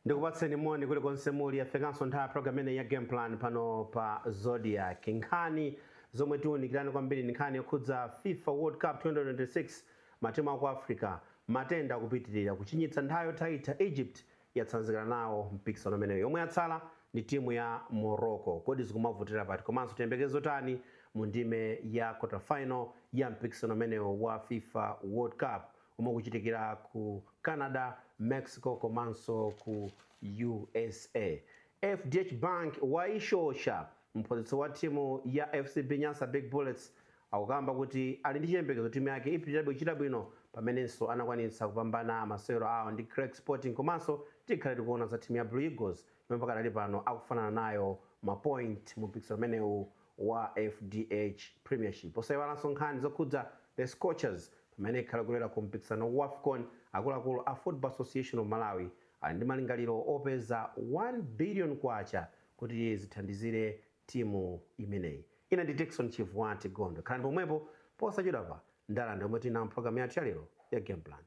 Ndikupatseni moni kuli konse muli afekanso nthawi program ine ya game plan pano pa Zodiac. Nkhani zomwe tiunikirani kwambiri ni nkhani yokhudza FIFA World Cup 2026 matimu aku Africa matenda kupitirira kuchinyitsa nthawi yotaitha Egypt yatsanzikana nawo mpikisano umeneyo. Yomwe yatsala ni timu ya Morocco. Kodi zikumavutira pati komanso tiyembekezo tani mu ndime ya quarter final ya mpikisano umeneyo wa FIFA World Cup umwe kuchitikira ku Canada, Mexico komanso ku USA. FDH Bank waishosha mphunzitsi wa timu ya FCB Nyasa Big Bullets akukamba kuti ali ndi chiyembekezo timu yake ipitirirabe kuchita bwino pamenenso anakwanitsa kupambana masewero awo ndi Craig Sporting komanso tikhale tikuona za timu ya Blue Eagles yomwe pakati ali pano akufanana nayo mapoint mu mpikisano umenewu wa FDH Premiership. Posayiwalanso nkhani zokhudza the Scorchers pamene ikhala kulera ku mpikisano wa AFCON. Akuluakulu a Football Association of Malawi ali ndi malingaliro opeza 1 billion kwacha kuti zithandizire timu imeneyi. Ina ndi Dickson Chivwati Gondo. Khalani pomwepo posachedwapa ndalanda yomwe tina mpulogalamu yathu ya lero ya Game Plan.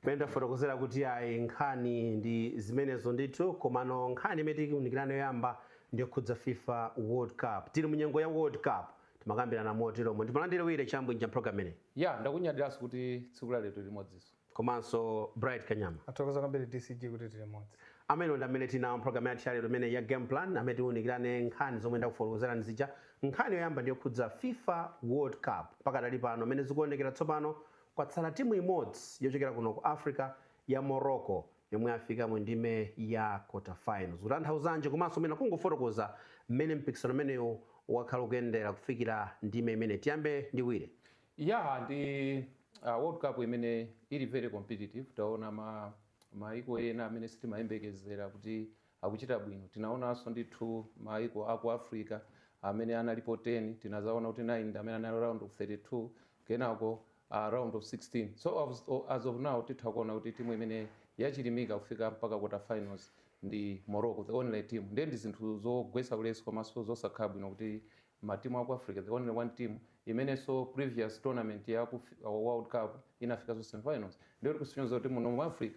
Penda fotokozera kuti ayi nkhani ndi zimenezo ndithu komano nkhani imene tikuunikirana yoyamba ndi yokhudza FIFA World Cup. Tili munyengo ya World Cup timakambirana motero mo timalandire wire chambwinja program ine. Ya ndakunyadiranso kuti tsiku la lero limodzinso. Komanso Bright Kanyama. Atokoza kwambiri DCG kuti tili limodzi. Amene ndi amene tina program yathu ya lero imene ya Game Plan amene tiunikirane nkhani zomwe ndakufotokozera nzija. Nkhani yoyamba ndi yokhudza FIFA World Cup pakati ali pano amene zikuonekera tsopano kwatsala timu imodzi yochokera kuno ku Africa ya Morocco yomwe afika mu ndime ya quarter finals. Utanthauzanje komanso mena kungofotokoza mmene mpikisano umenewu wakhala ukuyendera kufikira ndime imene. Tiyambe ndi wire. Ya ndi World Cup imene ili very competitive. Taona maiko ena amene sitimayembekezera kuti akuchita bwino. Tinaonanso ndithu maiko aku Africa amene analipo 10, tinazaona kuti 9 amene anali round of 32 kenako round of 16. So as of now titakuona kuti timu imene yachilimika kufika mpaka quarter finals ndi Morocco, the only team. Ndi zinthu zogwesa ulesi komanso zosakhala bwino kuti matimu aku Africa the only one team imene so previous tournament ya World Cup inafika so semi-finals. Ndio kusonyeza kuti muno mu Africa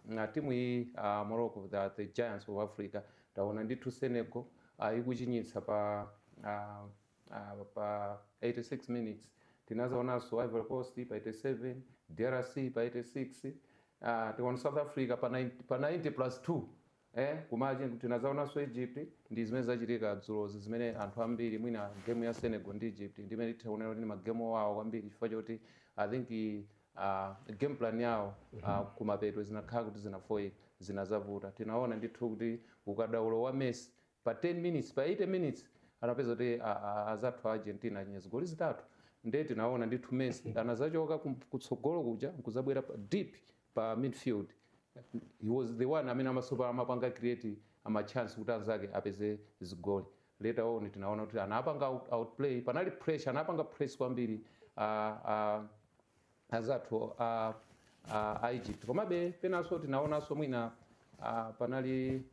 na timu hii Morocco the Giants of Africa taona ndithu Senegal ikuchinyitsa pa 86 minutes. Tinazaonanso Ivory Coast pa 87, DRC pa 86, tiona South Africa pa 90+2. Kumagine tinazaonanso Egypt ndi zimene zachitika dzulozi zimene anthu ambiri mwina game ya Senegal ndi Egypt ndimene titaonera kuti magame wawo kwambiri chifukwa choti I think game plan yawo kumapeto zinakhala kuti zinafoyeka zinazavuta. Tinaona ndithu kuti ukadaulo wa Messi pa 10 minutes pa 80 minutes anapeza kuti azathu Argentina achinye zigoli zitatu. Ndiye tinaona ndithu Messi anazachoka kutsogolo kuja kuzabwera deep pa midfield. He was the one amene amapanga create chance kuti anzake apeze zigoli. Later on tinaona kuti anapanga outplay, panali pressure, anapanga press kwambiri azathu Egypt. Komabe penanso tinaonanso mwina panali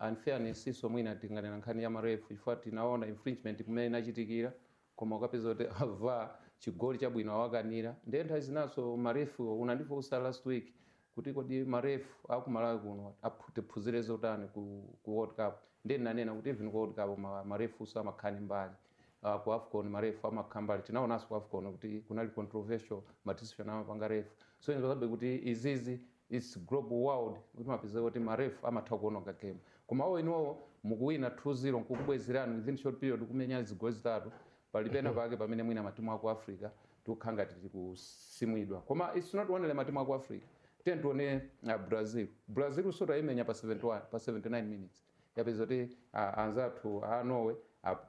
unfairness iso mwina tinganena nkhani ya marefu chifukwa tinaona infringement kumene inachitikira koma ukapeza kuti ava chigoli chabwino awakanira. Ndiye nthawi zinaso marefu unandifunsa last week kuti kodi marefu aku Malawi kuno aphunzire zotani ku World Cup. Ndiye nanena kuti even ku World Cup marefu amakhani mbali ku AFCON marefu amakhala mbali. Tinaonanso ku AFCON kuti kunali controversial decision amapanga refu. So nzozabe kuti izizi it's global world kuti mapeza kuti marefu amatha kuononga game. Koma inuwo mukuwina 2-0 nkukubwezerani within short period kumenya zigoli zitatu palipena pake pamene mwina matimu aku Africa tukhanga tili kusimwidwa. Koma it's not only matimu aku Africa. Tione Brazil usota imenya pa 79 minutes. Yapeza kuti anzathu Norway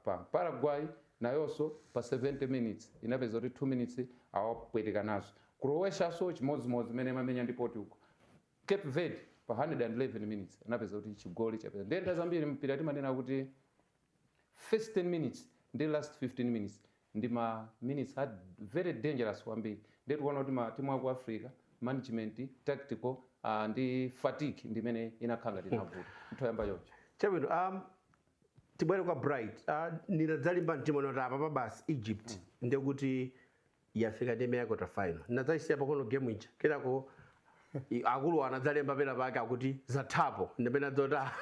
pa Paraguay nayonso pa 70 minutes. Inapeza kuti 2 minutes awapwetekanazo. Croatia so chimodzimodzi imene mamenya ndi Portugal. Cape Verde pa 111 minutes anapeza kuti chigoli chapeza. Ndenda zambiri mpira timanena kuti first 10 minutes ndi last 15 minutes ndi ma minutes are very dangerous kwambiri. Ndetu kuona kuti ma timu aku Africa management tactical ndi fatigue ndimene inakhala tinavuta nthoyamba yonje. Chabwino tibwere kwa Bright ninadzalimba mtima noti apa pa basi Egypt ndekuti yafika ndime ya quarter final. Ninadzayisiya pakono game ija kenako akulu anadzalemba pena pake akuti zathapo ndimene adzota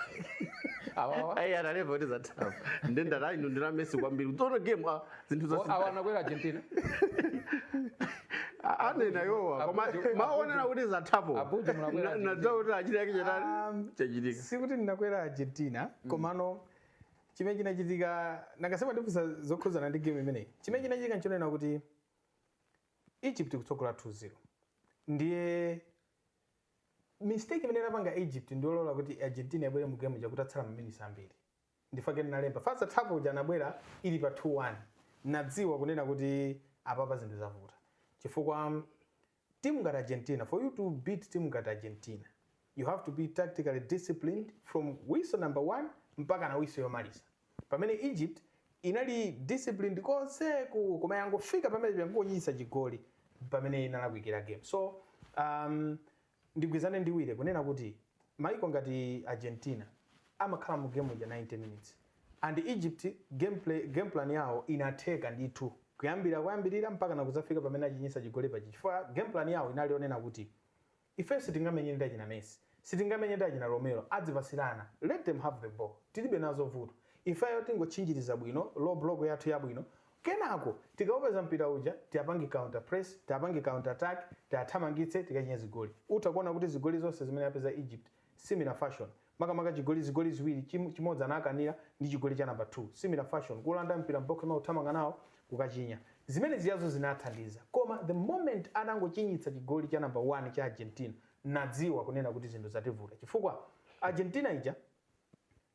analemba kuti zathapo ndendata ino ndina Messi kwambiri utono game zinthu zonse anakwera Argentina anena yowa koma maonera kuti zathapo nadzawa kuti achita yake chachitika sikuti ndinakwera Argentina komano chimene chinachitika nakasema ndifusa zokhuzana ndi game imeneyi. Chimene chinachitika nchonena kuti Egypt kutsogola 2-0 ndiye mistake imene inapanga Egypt ndiolola kuti Argentina yabwere mu game jakuti atsala maminisi ambiri. Ndifake ndinalemba fasa thapo uja anabwera ili pa 2-1 nadziwa kunena kuti apapa zinthu zavuta chifukwa timu ngati Argentina, for you to beat timu ngati Argentina you have to be tactically disciplined from whistle number 1 mpaka na whistle yomaliza. Pamene Egypt inali disciplined konse koma yangofika pamene yangonyisa chigoli pamene inalakwikira game. So ndigwizane ndiwire kunena kuti maiko ngati Argentina amakhala mu game ya 90 minutes and Egypt game plan yawo inatheka ndithu kuyambirira mpaka nakuzafika pamene achinyisa chigoli pa chifukwa game plan yawo inalionena kuti ife sitingamenye ndi achina Messi, sitingamenye ndi achina Romero, adzipasirana, let them have the ball, tilibe nazo vuto. Ifeyo tingochinjiriza bwino low block yathu yabwino kenako tikaopeza mpira uja tiapange counter press, tiapange counter attack, tiathamangitse tikachinye zigoli. Utakuona kuti zigoli zonse zimene yapeza Egypt similar fashion makamaka zigoli ziwiri chimodzi anakanira ndi chigoli cha number 2 similar fashion kulanda mpira mboko ma uthamanga nawo kukachinya. Zimene ziyazo zinathandiza koma the moment anangochinyitsa chigoli cha number 1 cha Argentina nadziwa kunena kuti zinthu zativuta chifukwa Argentina ija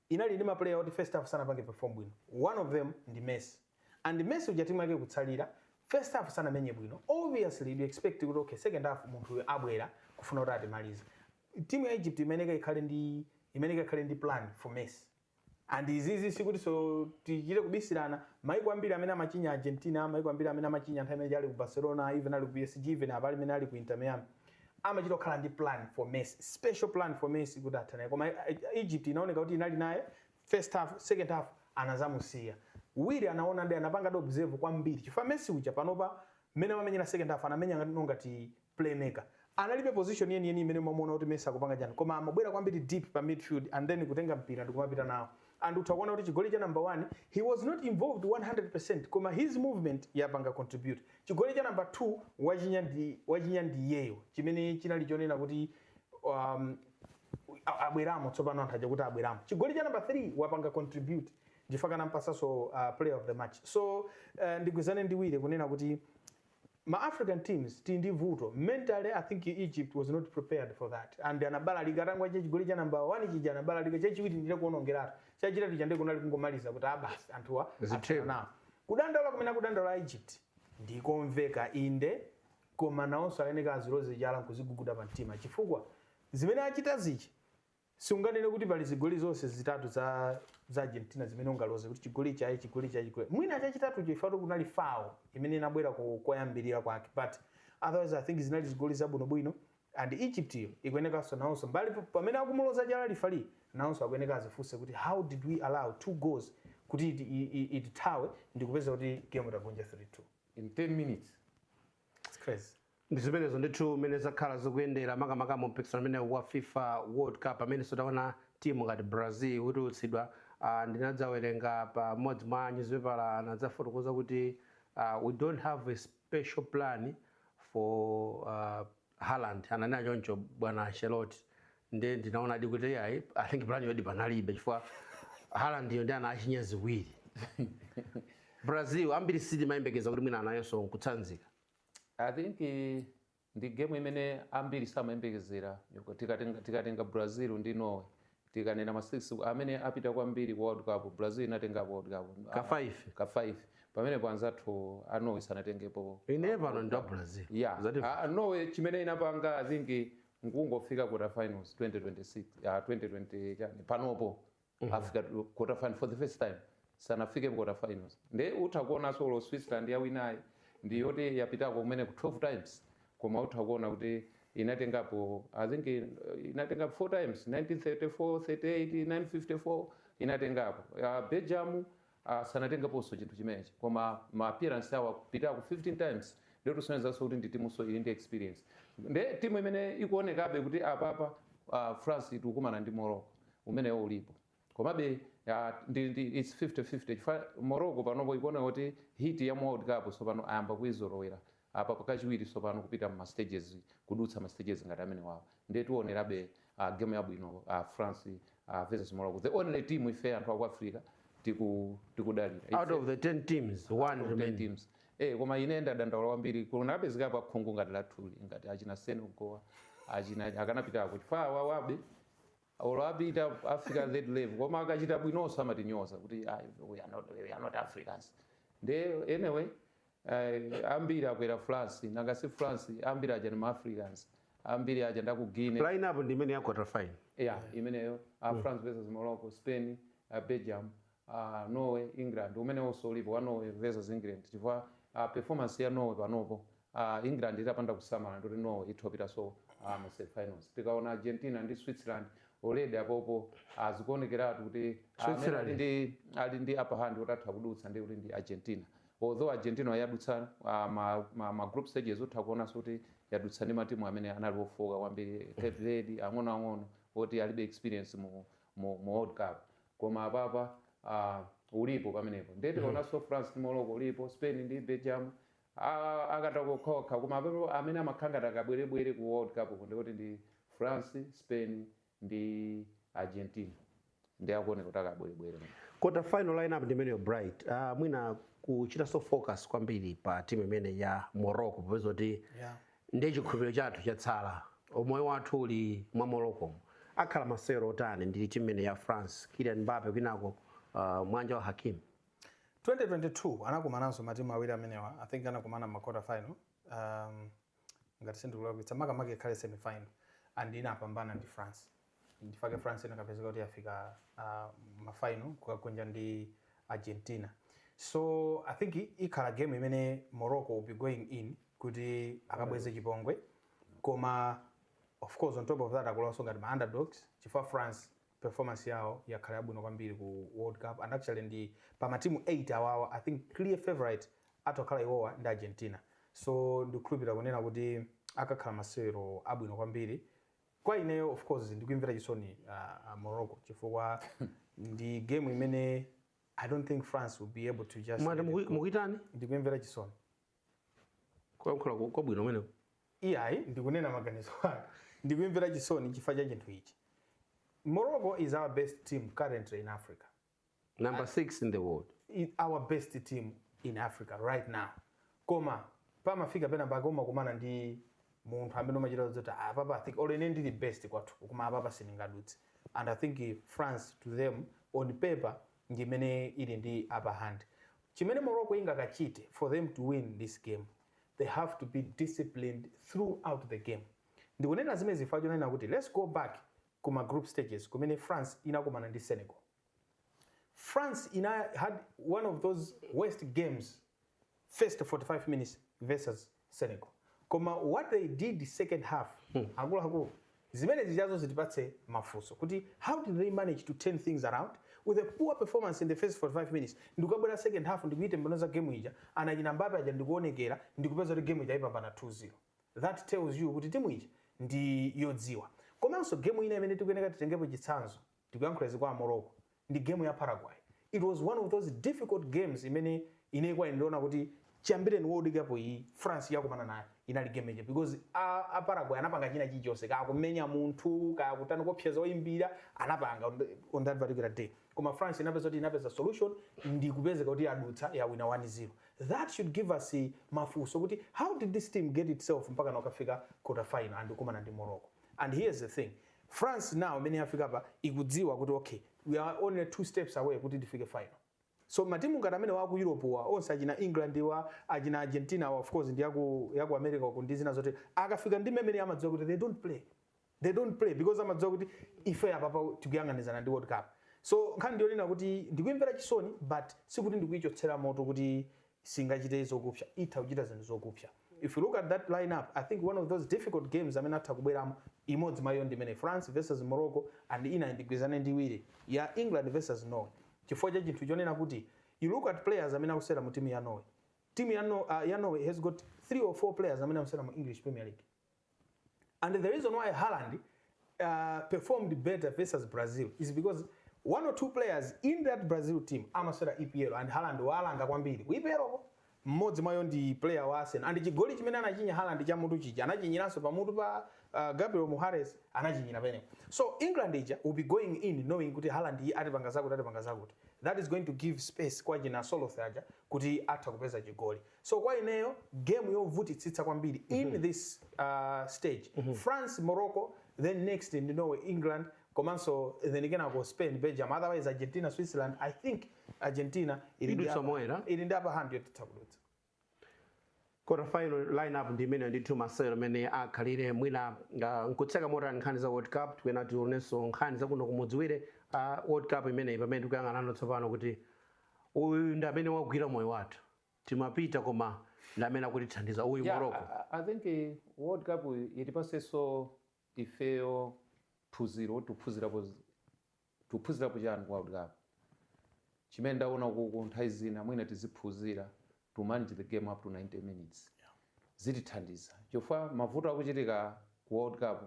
inali ndi ma player oti first half sanapange perform bwino. One of them ndi Messi and Messi uja timu yake kutsalira first half sanamenye bwino. Obviously you expect kuti okay second half munthu abwera kufuna kuti atimalize. Timu ya Egypt imeneka ikhale ndi plan for Messi and izizi sikuti so tichire kubisirana maiko ambiri amene amachinya Argentina, maiko ambiri amene amachinya nthawi imene ali ku Barcelona, even ali ku PSG, even abali amene ali ku Inter Miami amachita kukhala ndi plan for Messi, special plan for Messi kuti athane. Koma Egypt inaoneka kuti inali naye first half, second half anazamusiya. Wili anaona ndi anapanga do observe kwambiri chifukwa Messi uja panopa mmene amamenyera second half anamenya ngati playmaker. Analibe position yeni imene mwamuona kuti Messi akupanga jana koma amabwera kwambiri deep pa midfield and then kutenga mpira ndikumapita nawo. And utakuona kuti chigoli cha number 1 he was not involved 100% koma his movement yapanga contribute. Chigoli cha number 2 wachinya ndi yeyo chimene chinali chonena kuti abweramo tsopano anthu aja kuti abweramo. Chigoli cha number 3 wapanga contribute ndifaka nampasa so player of the match. So ndigwizane ndiwire kunena kuti ma African teams ndi vuto mentally. I think Egypt was not prepared for that and anabala likatangwa chigoli cha number 1 chija anabala lika chachiwiri ndile kuonongeratu chachitatu chande kunali kungomaliza kuti abasi anthuwa nawo kudandaula kumene kudandaula Egypt ndikomveka inde koma nawonso ayeneka aziloze chala nkuziguguda pa mtima chifukwa zimene achita zichi siunganene kuti pali zigoli zonse zitatu za Argentina zimene ungaloze kuti chigoli chayi mwina chachitatu chifatu kunali foul imene inabwera koyambirira kwake but otherwise I think zinali zigoli zabwinobwino and Egypt ikuyenekanso nawonso mbali pamene akumuloza chala lifali nawonso akuyeneka azifunse kuti how did we allow 2 goals kuti itithawe ndikupeza kuti game itagonja 3-2 in 10 minutes. It's crazy. Ndizimenezo ndithu mmene zakhala zikuyendera makamaka mu mpikisano umene wa FIFA World Cup amene sotaona timu ngati Brazil kutulutsidwa. Ndinadzawerenga pa modzi mwa newspaper anadzafotokoza kuti we don't have a special plan for Haaland ananena choncho bwana Ancelotti ndi ndinaona kuti I think plan yodi panalibe chifukwa Haaland yo ndi ana achinya ziwiri. Brazil ambiri sidi mayembekeza kuti mwina anayonso nkutsanzika. I think ndi game imene ambiri samayembekezera tikatenga Brazil ndi Norway tikanena ma 6 amene apita kwambiri World Cup. Brazil inatenga World Cup ka 5 pamene panzathu Norway sanatengepo ine pano ndo Brazil Norway chimene inapanga I think nkungofika quarter finals 2026 2020 chani panopo afika quarter final for the first time sanafike quarter finals nde utha solo Switzerland yawinayi ndi yoti yapitako kumene ku 12 times koma utha kuona kuti inatengapo I think inatengapo 4 times 1934 38 954 inatengapo Belgium sanatengaponso chinthu chimenechi koma ma appearance awo kupitako 15 times ndio tusonezanso kuti ndi timuso ili ndi experience nde timu imene ikuonekabe kuti apapa France ikukumana ndi Morocco umenewo ulipo komabe it's 50-50 Morocco panopo ikuoneka kuti hit ya World Cup so pano ayamba kuizolowera apa pakachiwiri so pano kupita ma stages kudutsa ma stages ngati amene wawo nde tionerabe game yabwino France versus Morocco the only team ife anthu aku Africa tikudalira out of the 10 teams one remaining teams koma ine ndadandaula kwambiri kunapezekapo akhungu ngati lathuli ngati achina Senegal achina akanapitako chifukwa wawabe olapita Africa that level koma akachita bwinonso amatinyoza kuti we are not Africans nde anyway ambiri akwera France nangasi France ambiri aja ni Africans ambiri aja ndaku Guinea line up ndi imene ya quarter final imeneyo France versus Morocco Spain Belgium Norway England umene also ulipo wa Norway versus England chifukwa performance ya Norway panopo England itapanda kusamala ndoti Norway itopita so semi finals tikaona Argentina ndi Switzerland already apopo azikuonekeratu kuti ali ndi upper hand otatha kudutsa ndi kuti ndi Argentina although Argentina yadutsa ma group stages utha kuonanso kuti yadutsa ndi matimu amene anali ofoka kwambiri Cape Verde ang'onoang'ono oti alibe experience mu World Cup koma apapa ulipo pamenepo ndeti tikaonanso France ndi Morocco ulipo Spain ndi Belgium akatakokha koma apepo amene amakhangata akabwerebwere ku World Cup ndikuti ndi France Spain ndi Argentina ndi akuoneka kuti akabwerebwere quarter final lineup ndi imeneyo bright mwina kuchita so focus kwambiri pa timu imene ya Morocco popeza kuti ndi chikhulupiriro chathu chatsala moyo wathu uli mwa Morocco akhala masewero otani ndi timu imene ya France Kylian Mbappe kwinako mwanja wa Hakim 2022 anakumananso matimu awiri amenewa I think anakumana ma quarter final ngati sindikulakwitsa makamaka ikhale semi final and inapambana ndi France ndifake France inakapezeka kuti yafika ma final kukagonja ndi Argentina so I think ikhala game imene Morocco will be going in kuti akabweze chipongwe koma of course on top of that akulanso ngati ma underdogs chifukwa France performance yawo yakhala yabwino kwambiri ku World Cup and actually ndi pa matimu 8 awawa I think clear favorite atokhala iwowa ndi Argentina so ndikhulupirira kunena kuti akakhala masewero abwino kwambiri kwa ineyo of course ndikuimvera chisoni Morocco chifukwa ndi game imene I don't think France will be able to just mukuitani ndikuimvera chisoni kwa bwino mene iyayi ndikunena maganizo ake ndikuimvera chisoni chifukwa cha chinthu ichi Morocco is our best team currently in Africa number 6 in the world our best team in Africa right now koma pamafika pena pakoma kumana ndi munthu amene umachita zoti apapa I think already ndi the best kwathu koma apapa siningadutse and I think France to them on paper ndi imene ili ndi upper hand chimene Morocco ingakachite for them to win this game they have to be disciplined throughout the game ndikunena zimene zifacho nena kuti let's go back kuma group stages kumene France inakumana ndi Senegal France had one of those worst games first 45 minutes versus Senegal koma what they did the second half akuluakulu zimene zijazo zitipatse mafunso kuti how did they manage to turn things around with a poor performance in the first 45 minutes ndikubwera second half ndikuite mbona za game ija anachina Mbappe aja ndikuonekera ndikupeza kuti game ija ipambana 2-0 that tells you kuti timu ija ndi yodziwa komanso game ina imene tikuyeneka titengepo chitsanzo tikuyankhula kwa Morocco ndi game ya Paraguay it was one of those difficult games imene inekwa ndiona kuti chambireni World Cup iyi France yakumana nayo inali game ija because a Paraguay anapanga china chilichonse kakumenya munthu kakutana kopseza oyimbira anapanga on that particular day koma France inapeza solution ndi kupezeka kuti adutsa ya wina 1-0 that should give us mafunso kuti how did this team get itself mpaka nakafika quarter final and kumana ndi Morocco and here's the thing France now imene yafika pa ikudziwa kuti okay we are only 2 steps away kuti tifike final so matimu ngati amene waku Europe wa onse achina England wa achina Argentina wa of course ndi yaku America ku ndi zina zote akafika ndi mmene amadziwa kuti they don't play they don't play because amadziwa kuti ife apapa tikuyang'anizana ndi World Cup. So nkhani ndionena kuti ndikuimvera chisoni but sikuti ndikuichotsera moto kuti singachite zokupsa, itha kuchita zinthu zokupsa. If you look at that lineup, I think one of those difficult games amene atha kubweramo imodzi mayo ndimene France versus Morocco and ina indigwizane ndiwiri ya England versus Norway. Chifukwa cha chinthu chonena kuti you look at players amene akusera mu team ya Norway. Team ya Norway has got 3 or 4 players amene akusera mu English Premier League. And the reason why Haaland performed better versus Brazil is because 1 or 2 players in that Brazil team amasera EPL and Haaland walanga kwambiri. EPL mmodzi mayo ndi player wa Arsenal and chigoli chimene anachinya Haaland cha mutu chija anachinyiranso pamutu pa Gabriel Magalhaes anachinyira pene. So England ija will be going in knowing kuti Haaland atipanga zakuti. That is going to give space kwa jina Solskjaer kuti atha kupeza chigoli. So kwa ineyo game yovutitsitsa kwambiri in this stage. France, Morocco, then next in Norway, England, komanso then again go Spain, Belgium, otherwise Argentina, Switzerland. I think Argentina ili ndi upper hand yotitabulutsa. Quarter final lineup ndimene ndithu masewero amene akhalire mwina nkutseka motani nkhani za World Cup tikuyena tionenso nkhani zakuno kumudziwire World Cup imeneyi pamene tikuyang'anano tsopano kuti uyu ndi amene wagwira moyo wathu timapita koma ndi amene akutithandiza uyu Morocco. I think World Cup itipasenso ifeyo phunziro tuphunzirapo chani ku World Cup chimene ndaona ku nthawi zina mwina tiziphunzira to manage the game up to 90 minutes. Zitithandiza. Chifukwa mavuto akuchitika ku World Cup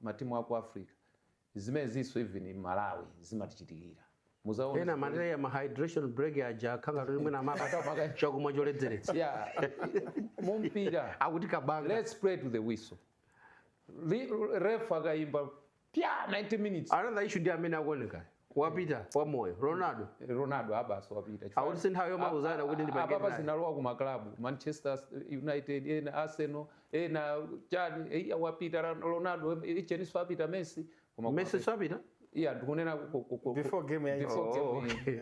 matimu aku Africa zimene ziso even in Malawi zimatichitikira. Muzaona ena manera ya hydration break aja khanga limwe na maka chakumwa choledzeretsa. Yeah. Mumpira akuti kabanga. Let's play to the whistle. Ref akaimba pya 90 minutes. Another issue ndi amene akuoneka. Wapita wa moyo Ronaldo abaso wapita awuti sinthayo mauzana kuti ndi bagame apa sinalowa ku maklabu Manchester United ena Arsenal ena chani wapita Ronaldo icheniso wapita Messi swapita ndikunena before game ya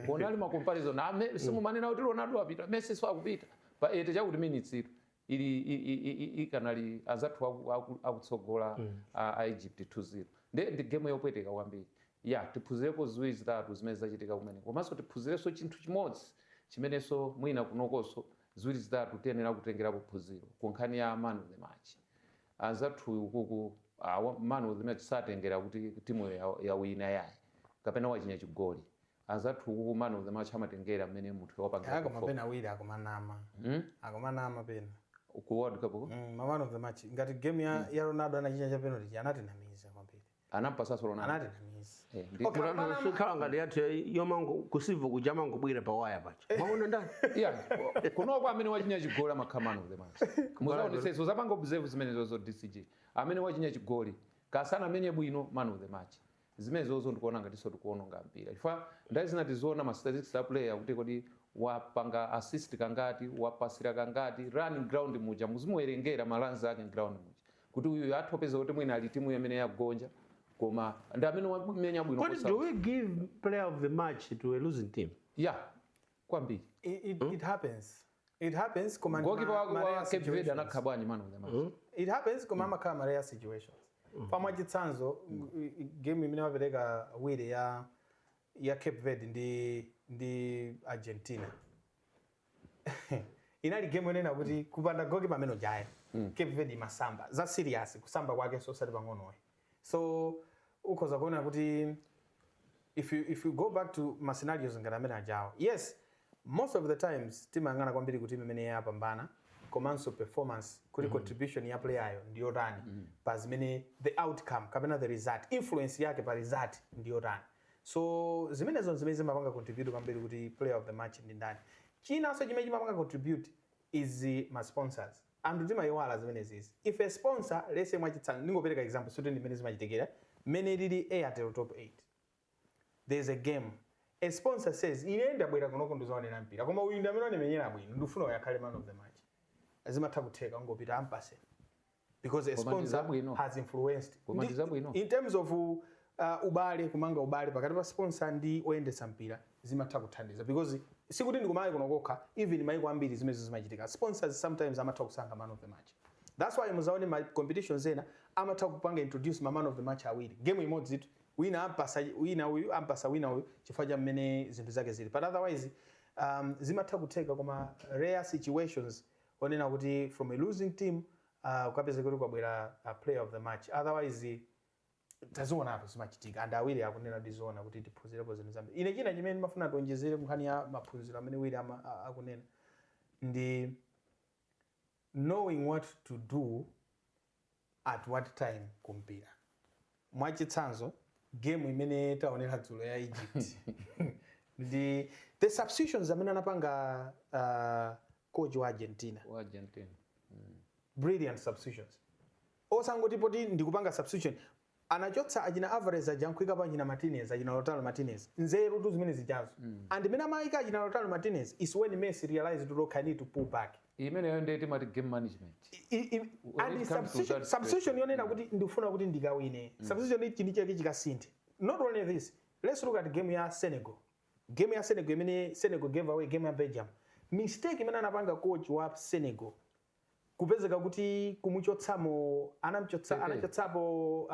kunali ma comparison simu manena kuti Ronaldo wapita Messi swakupita pa ete chakuti minutes ili kanali azathu akutsogola Egypt 2-0 ndi game yopweteka kwambiri. Tiphunzirepo ziwiri zitatu zimene zachitika kumene komanso tiphunzireso chinthu chimodzi chimenenso mwina kunokonso ziwiri zitatu tiyenera kutengerapo phunziro ku nkhani ya man of the match. Azathu kuku man of the match satengera kuti timu yawina yayi kapena wachinya chigoli. Azathu kuku man of the match amatengera mmene munthu wapanga akomapena awiri akomanama pena ku World Cup man of the match ngati game ya Ronaldo anachinya cha penalty anatinamiza kwambiri anampasaso Ronaldo anatinamiza. Khalanga ndiyathu yomango kusivu kujama ngubwira pa waya pacha maona ndani kunoko amene wachinya chigoli amakhamano the match muzaoneseso zapanga observe zimene zo DCG amene wachinya chigoli kasana amene bwino man of the match zimene zozo ndikuona ngati so tikuononga mpira chifukwa ndayi zina tizoona ma statistics a player kuti kodi wapanga assist kangati wapasira kangati running ground muja muzimuwerengera malanza ake ground muja kuti uyu atopeza kuti mwina ali timu imene yagonja koma ndamene wamenya bwino kwa sababu. Do we give player of the match to a losing team? Kwambiri. It happens. It happens koma goalkeeper wa Cape Verde anakhabwani man of the match. It happens koma amakhala rare situations. Pamwa chitsanzo game imene wapereka awiri ya Cape Verde ndi Argentina. Inali game inena kuti kupanda goalkeeper amene ojaya. Cape Verde masamba za serious kusamba kwake so sali pang'ono. So ukhoza kuona kuti if you go back to ma scenarios ngati amene ajawo, yes, most of the times timangana kwambiri kuti imene yapambana komanso performance kuti contribution ya player ndiyo rani pa zimene the outcome kapena the result influence yake pa result ndiyo rani. So zimene zimapanga contribute kwambiri kuti player of the match ndi ndani. Chinanso chimene chimapanga contribute is ma sponsors. And timayiwala zimene zizi. If a sponsor, let's say mwachitsanzo ndingopereka example so ndimene zimachitikira mene lili Airtel top 8. There's a game. A sponsor says ine ndabwera kuno kundizaonera mpira koma uyu ndi amene amenyera bwino ndifuna uyakhale man of the match. Azimatha kutheka ngopita ampase. Because a sponsor has influenced. In terms of ubale kumanga ubale pakati pa sponsor ndi oyendetsa mpira zimatha kuthandiza because sikuti ndikumayi kunokokha even maiko ambiri zimene zimachitika sponsors sometimes amatha kusankha man of the match. That's why muzaone ma competitions ena amatha kupanga introduce ma man of the match awiri game imodzi itu wina ampasa wina uyu chifukwa cha mmene zinthu zake zili, but otherwise zimatha kutheka koma rare situations onena kuti from a losing team ukapeza kuti kwabwera player of the match, otherwise taziona apo zimachitika and awiri akunena tiziona kuti tiphunzirepo zinthu zambiri. Ine china chimene mafuna tionjezere nkhani ya maphunziro amene wili akunena ndi knowing what to do at what time kumpira. Mwachitsanzo game imene taonera dzulo ya Egypt the substitutions amene anapanga coach wa Argentina brilliant substitutions. Osangoti poti ndikupanga substitution anachotsa achina Alvarez ajankwika pa achina Martinez achina Lautaro Martinez nzeru tu zimene zichazo and imene amaika achina Lautaro Martinez is when Messi realized that I need to pull back. Imene yo ndeti mati game management. And substitution yonena kuti ndifuna kuti ndikawine. Substitution ichi ndi chake chikasinthe. Not only this, let's look at game ya Senegal. Game ya Senegal imene Senegal gave away game ya Belgium. Mistake imene anapanga coach wa Senegal kupezeka kuti kumuchotsamo anachotsapo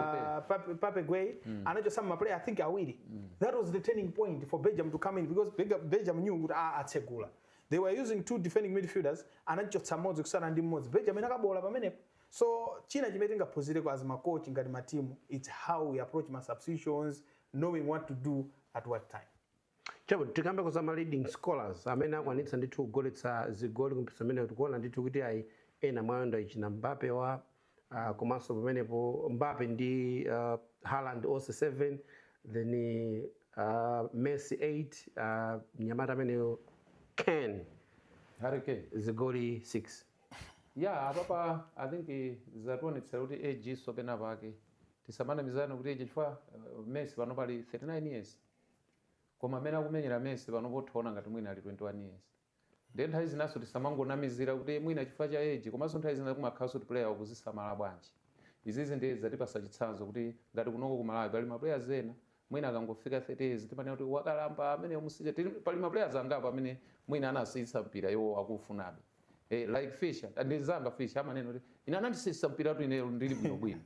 Pape Gueye anachotsamo ma player I think awiri. That was the turning point for Belgium to come in because Belgium knew kuti atsegula. They were using two defending midfielders anachotsa modzi kusana ndi modzi. Belgium inakabola pamenepo. So china chimene tingaphunzireko as ma coach ngati ma team, it's how we approach my substitutions, knowing what to do at what time. Chabo tikambe kusama leading scholars amene akwanitsa ndithu kugoletsa zigoli kumpisa amene tikuona ndithu kuti ayi ena mwayondo ichina Mbappe wa komanso pamenepo Mbappe ndi Haaland also 7 then Messi 8 mnyamata amene Ken Harry Kane zigoli 6. Yeah, apapa I think zatuonetsera kuti age so pena pake tisamana mizano kuti age chifukwa Messi pano pali 39 years koma amene akumenyera Messi pano potona ngati mwina ali 21 years. Then nthawi zinaso tisamangonamizira kuti mwina chifukwa cha age komanso nthawi zina kumakhaso kuti player ukuzisamala bwanji. Izizi ndi zatipasa chitsanzo kuti ngati kunoko kumalawi pali ma players ena mwina akangofika 30 years timanena kuti wakalamba amene umusija pali ma players angapo amene mwina anasiyitsa mpira iwo akufunabe. Like Fisher, ndizanga Fisher amanena kuti ina anandisiyitsa mpira tu ine ndili bwino bwino.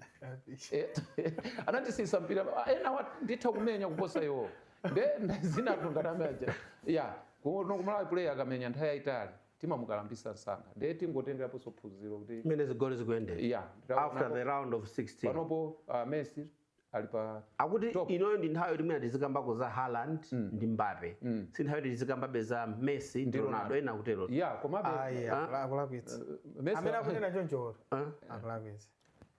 Anandisiyitsa mpira ena nditha kumenya kuposa iwo. Zinatu ngatameja. Yeah, kuno kumalawi player akamenya nthawi yayitali timamukalambisa msanga. Ndiye tingotengerapo sophunziro kuti Mene zigoli zikuende. Yeah, after the round of 16. Panopo Messi alipa akuti inoyo ndi nthawi imene tizikambako za Haaland ndi Mbappe. Si nthawi tizikamba za Messi ndi Ronaldo ena kutero. Yeah, komabe akulakwitsa. Amene akunena choncho akulakwitsa.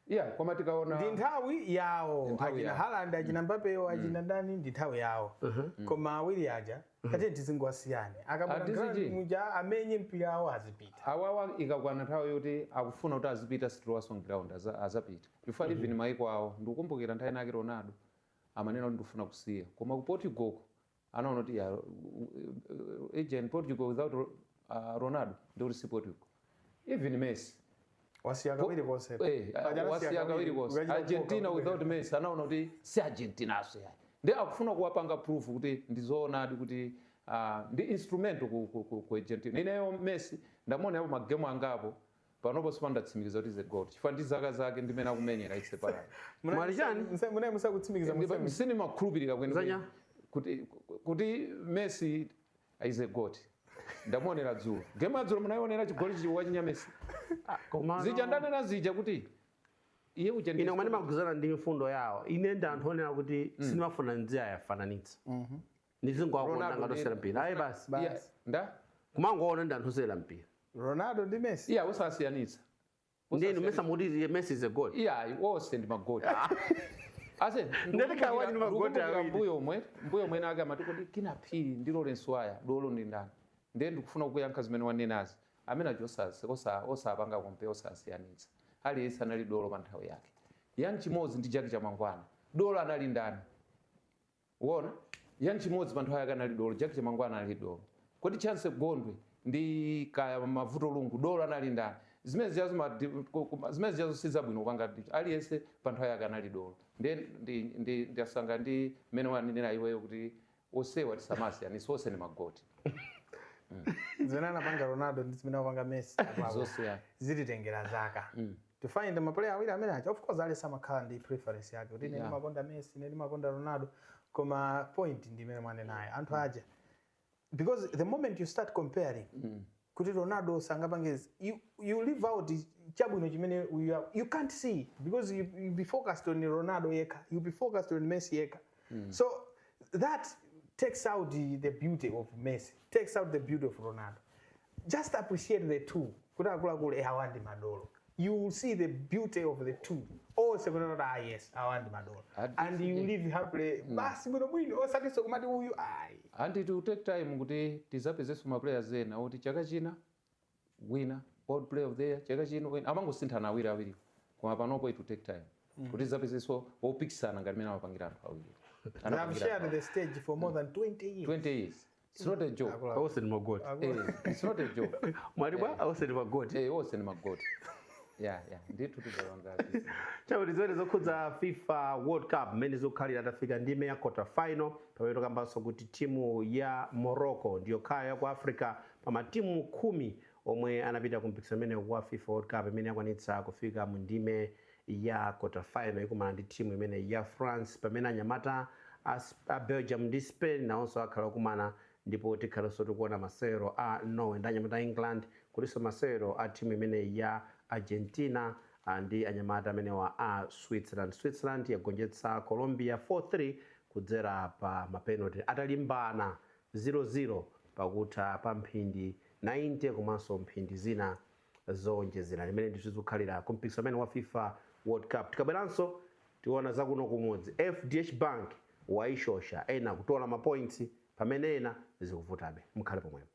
Yeah, koma tikaona ndi nthawi yawo achina Haaland achina Mbappe achina ndani ndi nthawi yawo koma awiri aja kati tizingwasiyane akabwana muja amenye mpira awo azipita awawa ikakwana nthawi yoti akufuna kuti azipita situaso ground azapita chifukwa even maiko awo ndikukumbukira nthawi nake Ronaldo amanena kuti ndikufuna kusiya koma ku Portugal anaona kuti agent Portugal without Ronaldo ndi si Portugal. Even Messi wasiyaka wili kose Argentina without Messi anaona kuti si Argentina aso yayi ndi akufuna kuwapanga proof kuti ndizoonadi kuti ndi instrument ku Argentina. Ineyo Messi ndamona yapo magemu angapo panopo sipandatsimikiza kuti goal chifukwa ndi zaka zake ndimene akumenyera itse pala mwalichani mune musakutsimikiza msini makhulupirira kwene kuti Messi is a goal. Ndamuonera dzulo game dzulo munaionera chigoli chiwachinya Messi zija ndanena zija kuti iye uchendera ine kumene maguzana ndi mfundo yawo ine ndanthonera kuti sinimafuna nzia yafananitsa ndizingwakuona ngatosera mpira ayi basi nda kumangoona ndanthosera mpira Ronaldo ndi Messi iya usasiyanitsa ndinu Messi muti Messi is a goal iya wose ndi magoli ase ndeka wani ndi magoli awiri mbuyo omwe nake amati kuti kinaphiri ndi Lawrence Waya dolo ndi ndani ndiye ndikufuna kuyankha zimene wanenazi amene osapanga kompe osasiyanitsa aliyense anali dolo pa nthawi yake yani chimodzi ndi Jackie Chamangwana dolo anali ndani uona yani chimodzi pa nthawi yake anali dolo Jackie Chamangwana anali dolo kodi Chance Gondwe ndi kaya Mavuto Lungu dolo anali ndani zimene ziyazo sizabwino kupanga aliyense pa nthawi yake anali dolo ndiye ndasanga ndi mmene wanenera iweyo kuti osewa tisamasiyanitsa onse ni magoti. Zena napanga Ronaldo ndi zimene wapanga Messi zosiyana zititengera zaka to find maplayer awiri amene acha of course alesa makhala ndi preference yake kuti ine ndimakonda Messi ine ndimakonda Ronaldo koma point ndi imene mwane naye anthu aja because the moment you start comparing kuti Ronaldo sangapange you leave out chabwino chimene you can't see because you be focused on Ronaldo yeka, you be focused on Messi yeka. So that takes out the beauty of Messi, takes out the beauty of Ronaldo. Just appreciate the two. You will see the beauty of the two. Oh, yes, I want Madonna. And you live happily. And it will take time kuti tizapezeso ma players ena kuti chaka china winner, world player of the year, chaka chino winner. Amangosinthana awiri. Koma panopo it will take time. Kuti tizapezeso opikisana ngati mena mapangira anthu awiri. And I've shared the stage for more than 20 years. 20 years. It's not a joke. Austin Magoti. It's not a joke. Mwalimu Austin Magoti. Austin Magoti. Yeah. Ndithu tuzawanga. Chakuti ziwene zokhudza FIFA World Cup mmene zokhalira atafika ndime ya quarter final pamene tokambanso kuti timu ya Morocco ndiyo khaya ku Africa pa matimu 10 omwe anapita ku mpikisano umene wa FIFA World Cup imene yakwanitsa kufika mu ndime ya quarter final ikumana ndi timu imene ya France pamene anyamata a Belgium ndi Spain nawonso akhala kumana ndipo tikhalanso tikuona masewero a Norway ndi anyamata a England kulinso masewero a timu imene ya Argentina ndi anyamata amenewa a Switzerland yagonjetsa Colombia 4-3 kudzera pa mapenalty atalimbana 0-0 pakutha pa mphindi 90 komanso mphindi zina zowonjezera limene ndithu zikukhalira ku mpikisano umene wa FIFA World Cup. Tikabweranso tiona zakuno kumudzi FDH Bank waishosha ena kutola mapoints pamene ena zikuvutabe. Mukhale pomwepo.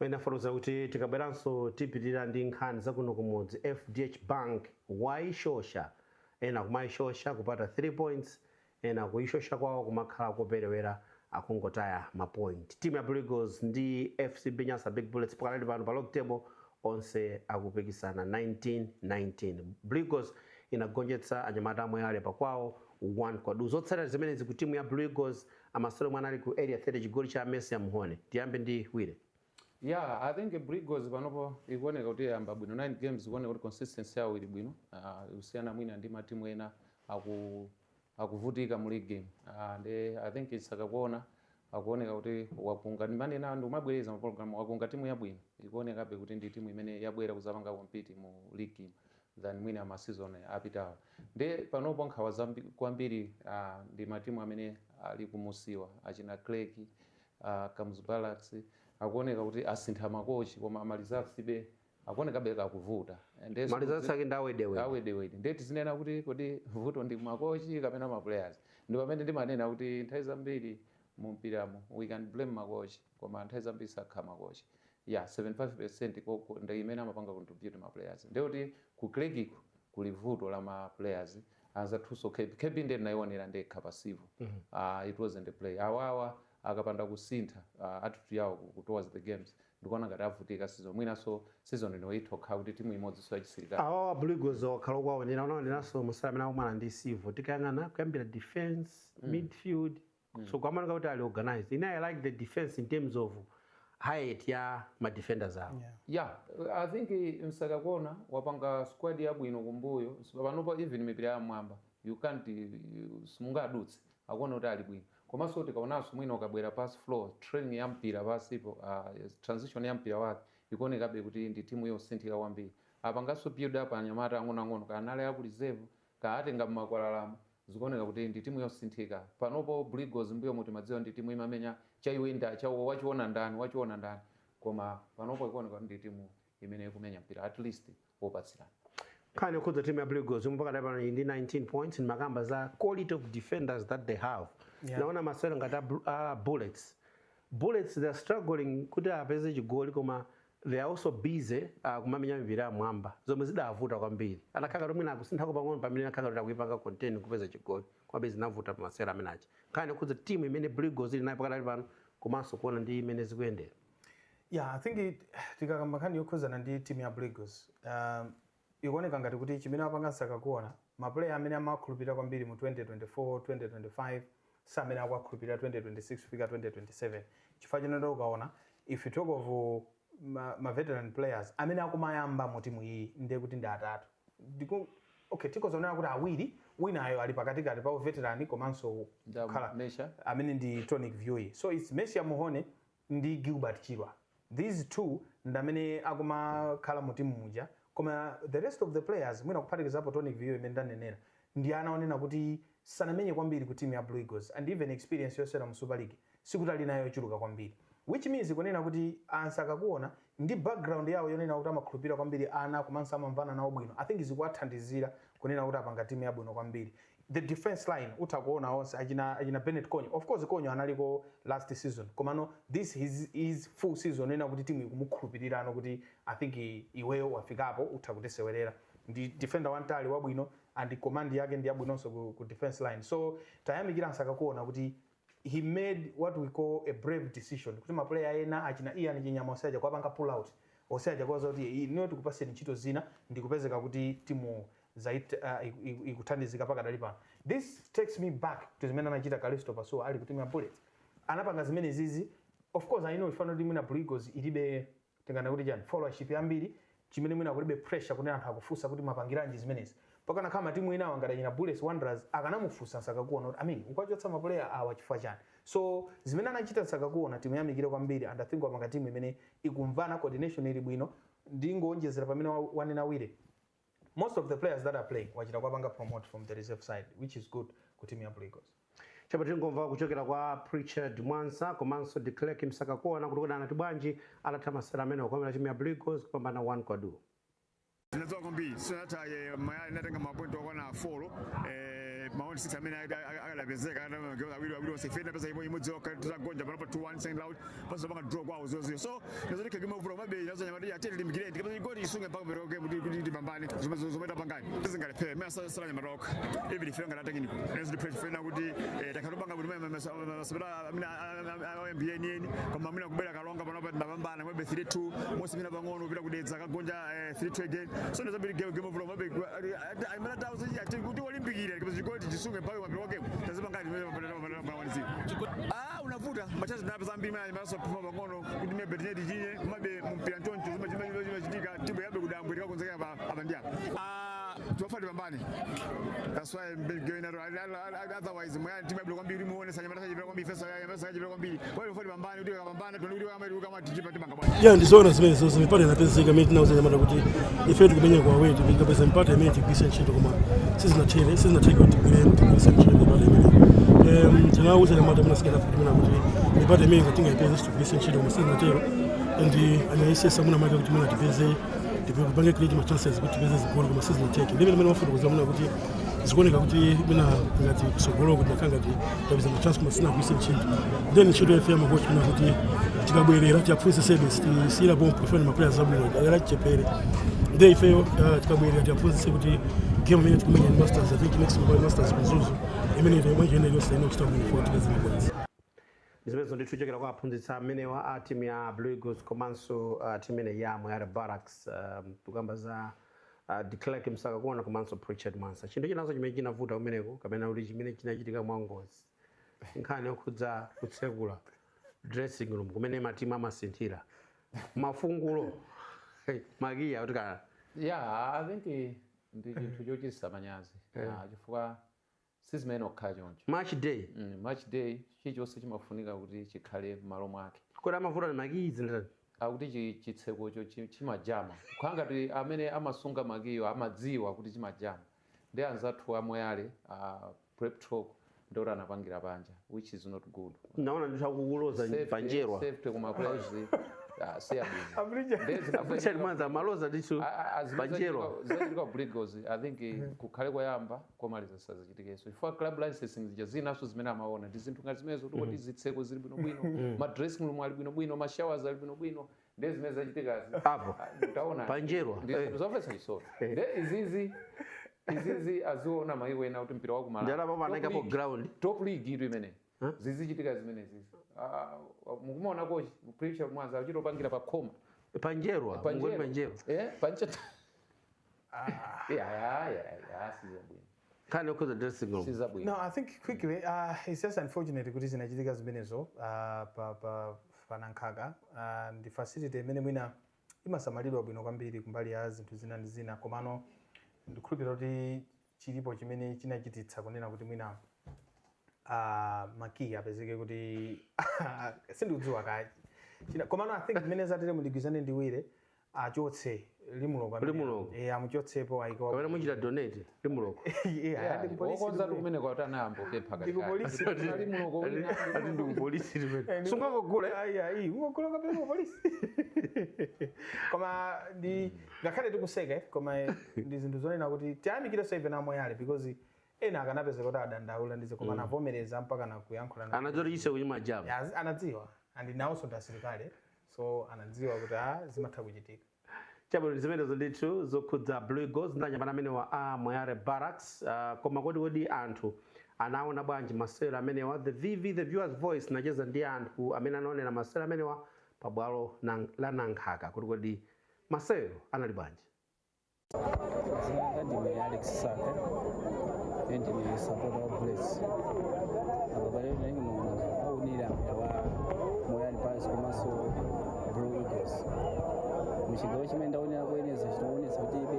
Menaforuza kuti tikabweranso tipitirira ndi nkhani zakuno kumudzi FDH Bank waishosha ena kumaishosha kupata 3 points ena kuishosha kwawo kumakhala koperewera akungotaya mapoint. Timu ya Blue Eagles ndi FCB Nyasa Big Bullets pakali pano pa log table onse akupikisana 19-19. Blue Eagles inagonjetsa anyamata amwe ale pakwawo 1-0. Zotsatira zimenezi ku timu ya Blue Eagles amasolo mwanali ku area 30 chigoli cha Messi Amhone. Tiyambe ndi Wire. Yeah, I think Blue Eagles panopo ikuoneka kuti yamba bwino 9 games ikuoneka kuti consistency yawo ili bwino. Usiyana mwina ndi matimu ena akuvutika mu league game. And I think isakakuona akuoneka kuti wapunga ndimane na ndo mabwereza mu program wapunga timu yabwino. Ikuoneka be kuti ndi timu imene yabwera kuzapanga compete mu league game. than mwina ma season apitawo. Nde panopo nkhawa kwambiri ndi matimu amene ali kumusiwa achina Clegg, Cams Barracks akuoneka kuti asintha makochi koma amalizatsi be akuoneka beka kuvuta. Malizatsi ake ndawedewede. Nde tizinena kuti kodi vuto ndi makochi kapena ma players. Ndi pamene ndimanena kuti nthawi zambiri mu mpiramo we can blame makochi koma nthawi zambiri sakha makochi. Yeah, 75% ndi imene amapanga contribute ma players. Nde kuti ku Clegg kuli vuto la ma players anzathuso KB ndi naionera ndekha pasivo. It wasn't a play. Awawa akapanda kusintha attitude yawo towards the games ndikuona ngati avutika season mwinaso season ino itokha kuti timu imodzi so yachisirikali awa Blue Eagles okhala kwawo ndinaso musalamena kumwana ndi Sivo tikayang'ana kuyambira defense midfield so kwamanika kuti ali organized. I like the defense in terms of height ya ma defenders awo. Yeah, I think msakakona wapanga squad yabwino kumbuyo panopo even mipira ya mwamba you can't simungadutse akuona kuti ali bwino komanso tikaonanso mwina ukabwera pass flow training ya mpira pasipo transition ya mpira wake ikuonekabe kuti ndi timu yosinthika kwambiri apanganso build up anyamata ang'onoang'ono kanale aku reserve kaatenga mmakwalalamo zikuoneka kuti ndi timu yosinthika panopo Blue Eagles mbuyo muti madziwa ndi timu imamenya chaiwinda chawo wachiona ndani koma panopo ikuoneka ndi timu imene ikumenya mpira at least wopatsirana. Kind of the team ya Blue Eagles mpaka leo ndi 19 points in makamba za quality of defenders that they have. Naona maswala ngata Bullets they are struggling kuti apeze chigoli koma they are also busy kumamenya mipira ya mwamba zomwe zidavuta kwambiri. Anakaka romwe nakusintha pang'ono pamene akaka kuipanga contain kupeza chigoli kwa bezi navuta maswala amenachi. Kind of the team imene Blue Eagles ili nayo pakati pano komanso kuona ndi imene zikuyendera. Yeah, I think tikakamba kani yokhuzana ndi team ya Blue Eagles. Ikuoneka ngati kuti chimene apanga sakakuona maplayer amene amakhulupirira kwambiri mu 2024 2025 samene akwakhulupirira 2026 kufika 2027 chifukwa chinendo ukaona if you talk of ma veteran players amene akumayamba mu timu iyi ndiye kuti ndi atatu okay tikozonera kuti awiri winayo ali pakatikati pa veteran komanso khala amene ndi Tonic View so it's Messi Muhone ndi Gilbert Chilwa these two ndamene akumakhala mu timu muja koma the rest of the players mwina kuphatikizapo Tonic View imene ndanenera ndi anaonena kuti sanamenye kwambiri ku team ya Blue Eagles and even experience yosera mu Super League sikuti ali nayo chuluka kwambiri which means kunena kuti ansakakuona ndi background yawo yonena kuti amakhulupirira kwambiri ana komanso amamvana nawo bwino I think zikuwathandizira kunena kuti apanga team yabwino kwambiri. The defense line utakuona onse ajina Bennett Konyo of course Konyo analiko last season komano this is full season nena kuti timu ikumukhulupirira ano kuti I think iweyo wafikapo utakutesewerera ndi defender wantali wabwino and command yake ndi yabwinonso ku defense line so tayamikira nsakakuona kuti he made what we call a brave decision kuti ma player ena achina Ian Chinyama osaja kwapanga pull out osaja kwaza kuti ino tikupaseni ntchito zina ndikupezeka kuti timu ikuthandizika pakadali pano. This takes me back to zimene anachita Callisto Paso ali kuti ma Bullets anapanga zimene zizi of course I know ifano ndi mwina Blue Eagles ilibe tengana kuti jani followership yambiri chimene mwina kulibe pressure kuti anthu akufunsa kuti mapangiranji zimenezi pakana kama timu ina wangadanyina Bullets Wanderers akanamufunsa Nsakakuona kuti I mean ukwachotsa ma player awa chifukwa chani so zimene anachita Nsakakuona timu yamikire kwambiri and I think wapanga timu imene ikumvana coordination ili bwino ndingoonjezera pamene wanena wire. Most of the players that are playing wachita kwapanga promote from the reserve side which is good ku team ya Blue Eagles. Chapa tingomva kuchokera kwa Pritchard Mwansa komanso de Klerk Msakakuona kuti ana tibwanji alathamasira amene okomera timu ya Blue Eagles kupambana 1-0. Nazoa kwambiri sinata mayali natenga mapointi okwana 4 maoni 6 amene akalapezeka awiri osefenda pesa imodzi tutagonja panopa 2-1 second round pasa panga draw kwawo zozo so nazoleka game over mabe nazo nyamati ateli limigire ndikapa igoli isunge mpaka pero game kuti pambane zometa pangani zingale pe mesa sala nyamaroka even if ngala tengini nezo di pressure fena kuti takalobanga kuti masabira amina NBA nini koma amina kubera kalonga panopa ndapambana mabe 3-2 mosi mina bangono kupita kudedza kagonja 3-2 again so nazo bili game over mabe amina tawo ati kuti olimpikire because jisunge mpaka kwa program lazima ngani unavuta machazo na pesa mbili mali maso perform ngono kudimia Betnet jinye mabe mpira ntonto zima chitika timu yabe kudambwe kwa konzeka abandia tofauti pambani. That's why I'm going otherwise moya timu bila kwambiri muone sanya mata bila kwambiri fesa ya mesa bila kwambiri. Kwa hiyo tofauti pambani ndio pambana tunarudi kama tijipa timu ngabani. Yeah, ndizoona zimene zimepata na pesa zika mechi na uzanya mata kuti ife tukumenya kwa wetu bila pesa mpata mechi kisa nchito kama sisi na take out bila kisa nchito bila mechi. Tunauza na mata mnasikia nafikiri mna kuti nipate mechi katinga pesa kisa nchito kama sisi na tero ndi anaisi samuna maka kuti mna tipeze tipange create ma chances kuti tipeze zigolo kama sisi na take. Ndivyo mimi wafuta kuzamuna kuti zikuoneka kuti mina ngati kusogolo kuti nakanga kuti tabisa ma chance kama sina kisa nchito. Then nchito ya fema coach kuna kuti tikabwerera tiafunse service sila bomb prefer ma players zabu era chepere ndey feyo tikabwerera tiafunse kuti game minute kumenya masters I think next week masters kuzuzu imene ndio manje ndio sasa ino kitabu ni 40 zimekwanza Zimezo ndituchokera kwa aphunzitsa amene wa timu ya Blue Eagles komanso timu ine ya Moyale Barracks tukamba za de Klerk Msaka kuona komanso Richard Mansa chinthu chinazo chimene chinavuta umeneko kapena uli chimene chinachitika mwangozi nkhani yokhudza kutsekula dressing room kumene matimu amasinthira mafungulo magiya kuti kana I think ndi chinthu chochititsa manyazi chifukwa sizimene okhala choncho match day chilichonse chimafunika kuti chikhale m'malo mwake kuti amavuta ni makiyi ndani akuti chitsekocho chimajama khangati amene amasunga makiyo amadziwa kuti chimajama ndi anzathu amoyale prep talk ndora anapangira panja which is not good. Naona nditakukuloza panjerwa safety kumapulazi Richard Manza maloza ndicho panjerwa zilika Brigos I think kukhale kwayamba komaliza sazichitikeso ifwa club licensing zinaso zimene amaona ndi zinthu ngati zimenezo kuti zitseko zili bwino ma dressing room ali bwino ma showers ali bwino ndi zimene zachitikazi hapo utaona panjerwa zofesa chisoto ndi izizi aziona maiwena kuti mpira wakumala ndala baba anaika po ground top league itu imene zizichitika zimene zizi mukumaona kochi preacher mwanza achitopangira pa khoma panjerwa ngoni panjerwa pancha sizabwino kana ukhoza dressing room sizabwino. No, I think quickly it's just unfortunate kuti zinachitika zimenezo pa Nankhaga ndi facility imene mwina imasamalidwa bwino kwambiri kumbali ya zinthu zina ndi zina komano ndikhulupirira kuti chilipo chimene chinachititsa kunena kuti mwina makiyi apezeke kuti sindikudziwa kaji komano I think zimene zatere muligwizane ndiwire achotse limuloko amuchotsepo ayiko kapena muchita donate limuloko okonza kumene kwa tana ambo kepha kali limuloko ati ndi polisi limene sungakugule ungogula kapena polisi koma ndi ngakhale tikuseke koma ndi zinthu zonena kuti tiyamikire saive na Moyale because ena akanapeza kuti adandaula ndize koma anavomereza mpaka nakuyankhula anadzotise kuti majama anadziwa and nawonso ndasilikale so anadziwa kuti zimatha kuchitika chabwino zimenezo ndithu zokhudza Blue Eagles ndanyamana amene wa Moyale Barracks koma kodi anthu anaona bwanji masewero amenewa the viewers voice nacheza ndi anthu amene anaonera masewero amenewa pabwalo la Nankhaga kodi masewero anali bwanji. Ndine Alex Saka and we support our place. Ababaleni no unira wa Moyale Barracks komanso Blue Eagles. Muchigawo chimene ndaonera kuyeneza chinoonesa kuti ibe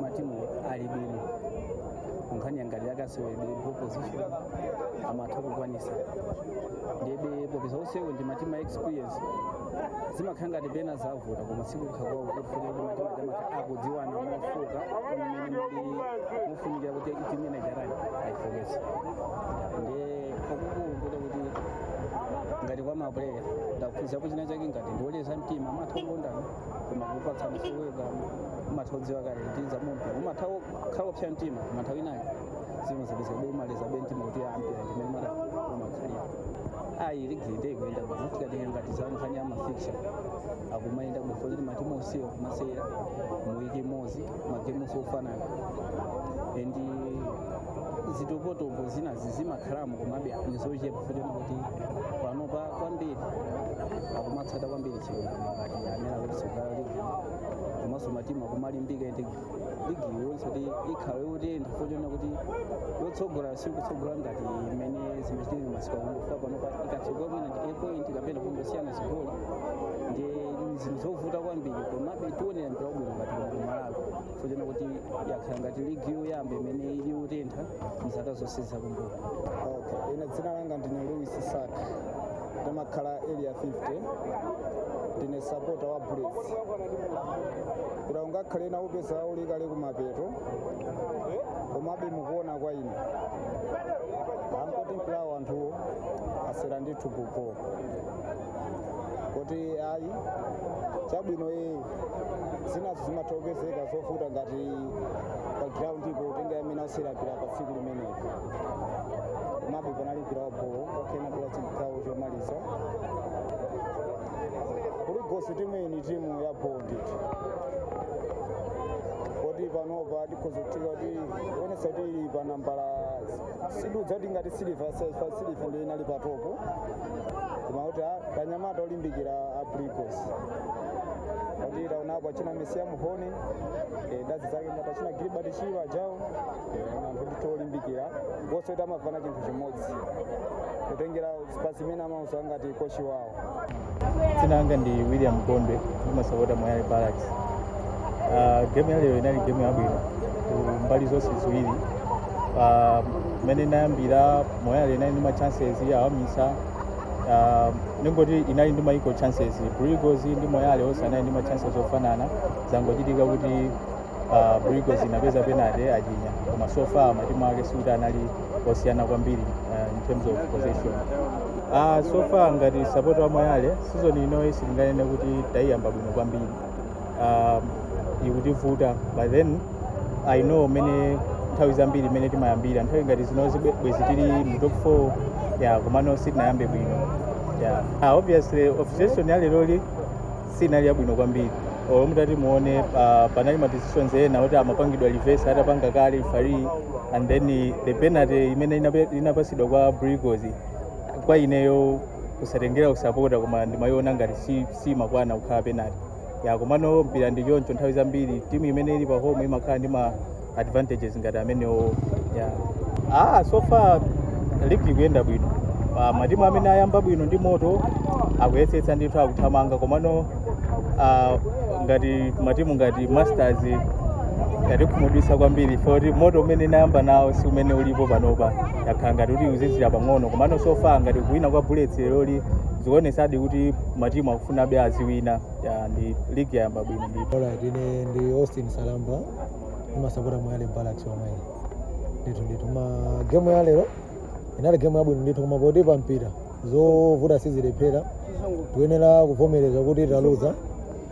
matimu ali bwino. Nkhani yangati yakasewera proposition amatha kukwanisa. Ndebe popeza osewo ndi matimu experience. Zimakhala ngati pena zavuta koma sikukhala kufuna kuti matimu akudziwana mofuka mmene mufunikira kuti timu ine jarani ayifokese. Kwakukulu kuti ngati kwa mapuleya ndakuphunzirapo china chake ngati ndioleza mtima amatha kukondana koma kupatsa msoweka umatha kudziwa kale ndinza munthu umatha kukhala opsa mtima umatha winayo zimazapeza umaleza mtima kuti ampira ndimene mata umakhalira ligi ndeyikuenda bwino tikatenga ngati za nkhani ya mafiction akumayenda bwino kuti matimu osiwa kumasera muwiki imodzi magemu ofanana and zitopotopo zinazi zimakhalamo komabe ndizochepa futena kuti panopa kwambiri akumatsata kwambiri chilungamo ngati amene akuti sokala ligi komanso matimu akumalimbika ende ligi yonse kuti ikhale yotenda futena kuti yotsogola sikutsogola ngati imene zimachitika masiku akungofa panopa ikatsogola mwina ndi airpoint kapena kungosiyana zigoli ndi zinthu zovuta kwambiri komabe tionera mpira wabwino ngati Malawi futena kuti yakhala ngati ligi yoyamba imene ili utentha mzaka zonse zakumbuyo. Okay, ine dzina langa ndine Louis Saka ndimakhala area 50 ndine supporter wa Bullets. Ila ungakhale na upeza ulikale kumapeto komabe mukuona kwa ine ankoti mpirawo anthu asera ndithu popo kuti ayi chabwino zinazo zimatopezeka zofuta ngati pa ground ipo utenga amene asirapira pa tsiku limenelo komabe panali mpirawo polo okena bwera chigawo chomaliza kuli gosi timu iyi ni timu ya bondit kodi panopa tikhozotika kuti onesa kuti ili pa nambala sidudza kuti ngati siliva ndi inali patopo koma kuti kanyamata olimbikira apricos kodi taonapo achina Mesiya Muhoni ndazi zake ngati achina Gilbert Chiwa jawo anthu ndithu olimbikira bonse kuti amafana chinthu chimodzi kutengera spasi imene amauso angati kochi wawo. Dzina langa ndi William Gondwe ndimasapota Moyale Barracks. Game ya lero inali game yabwino mbali zonse ziwiri. Mene nayambira Moyale inali ndi chances awamisa ningoti inali ndi maiko chances Brigos ndi Moyale onse anali ndi chances ofanana zangochitika kuti Brigos inapeza penalty achinya koma so far matimu ake sikuti anali osiyana kwambiri in terms of possession. So far ngati supporter wa Moyale season ino silinganene kuti tayiyamba bwino kwambiri ikutivuta but then I know mene nthawi zambiri mene timayambira nthawi ngati zinozi bwezi tili mu top 4 komano sitinayambe bwino obviously obsession ya leroli sinali yabwino kwambiri mutati muone panali ma decisions ena kuti amapangidwa reverse atapanga kale referee and then the penalty imene inapasidwa kwa Brigos kwa ineyo kusatengera kusapota koma ndimayiona ngati si makwana kukhala penalty komano mpira ndi choncho nthawi zambiri timu imene ili pa home imakhala ndi ma advantages ngati amenewo so far league ikuyenda bwino matimu amene ayamba bwino ndi moto akuyesetsa ndithu akuthamanga komano ngati matimu ngati Masters ngati kumudwisa kwambiri for moto umene inayamba nawo si umene ulipo panopa yakhala ngati kuti uzizira pang'ono komano so far ngati kuwina kwa Bullets lero zikuonesadi kuti matimu akufunabe aziwina ndi league yayamba bwino ndipo. Alright, ine ndi Austin Salamba ndimasapota Moyale Barracks omwe ndithu ma game ya lero inali game yabwino ndithu koma poti pa mpira zovuta sizilephera tikuyenera kuvomereza kuti taluza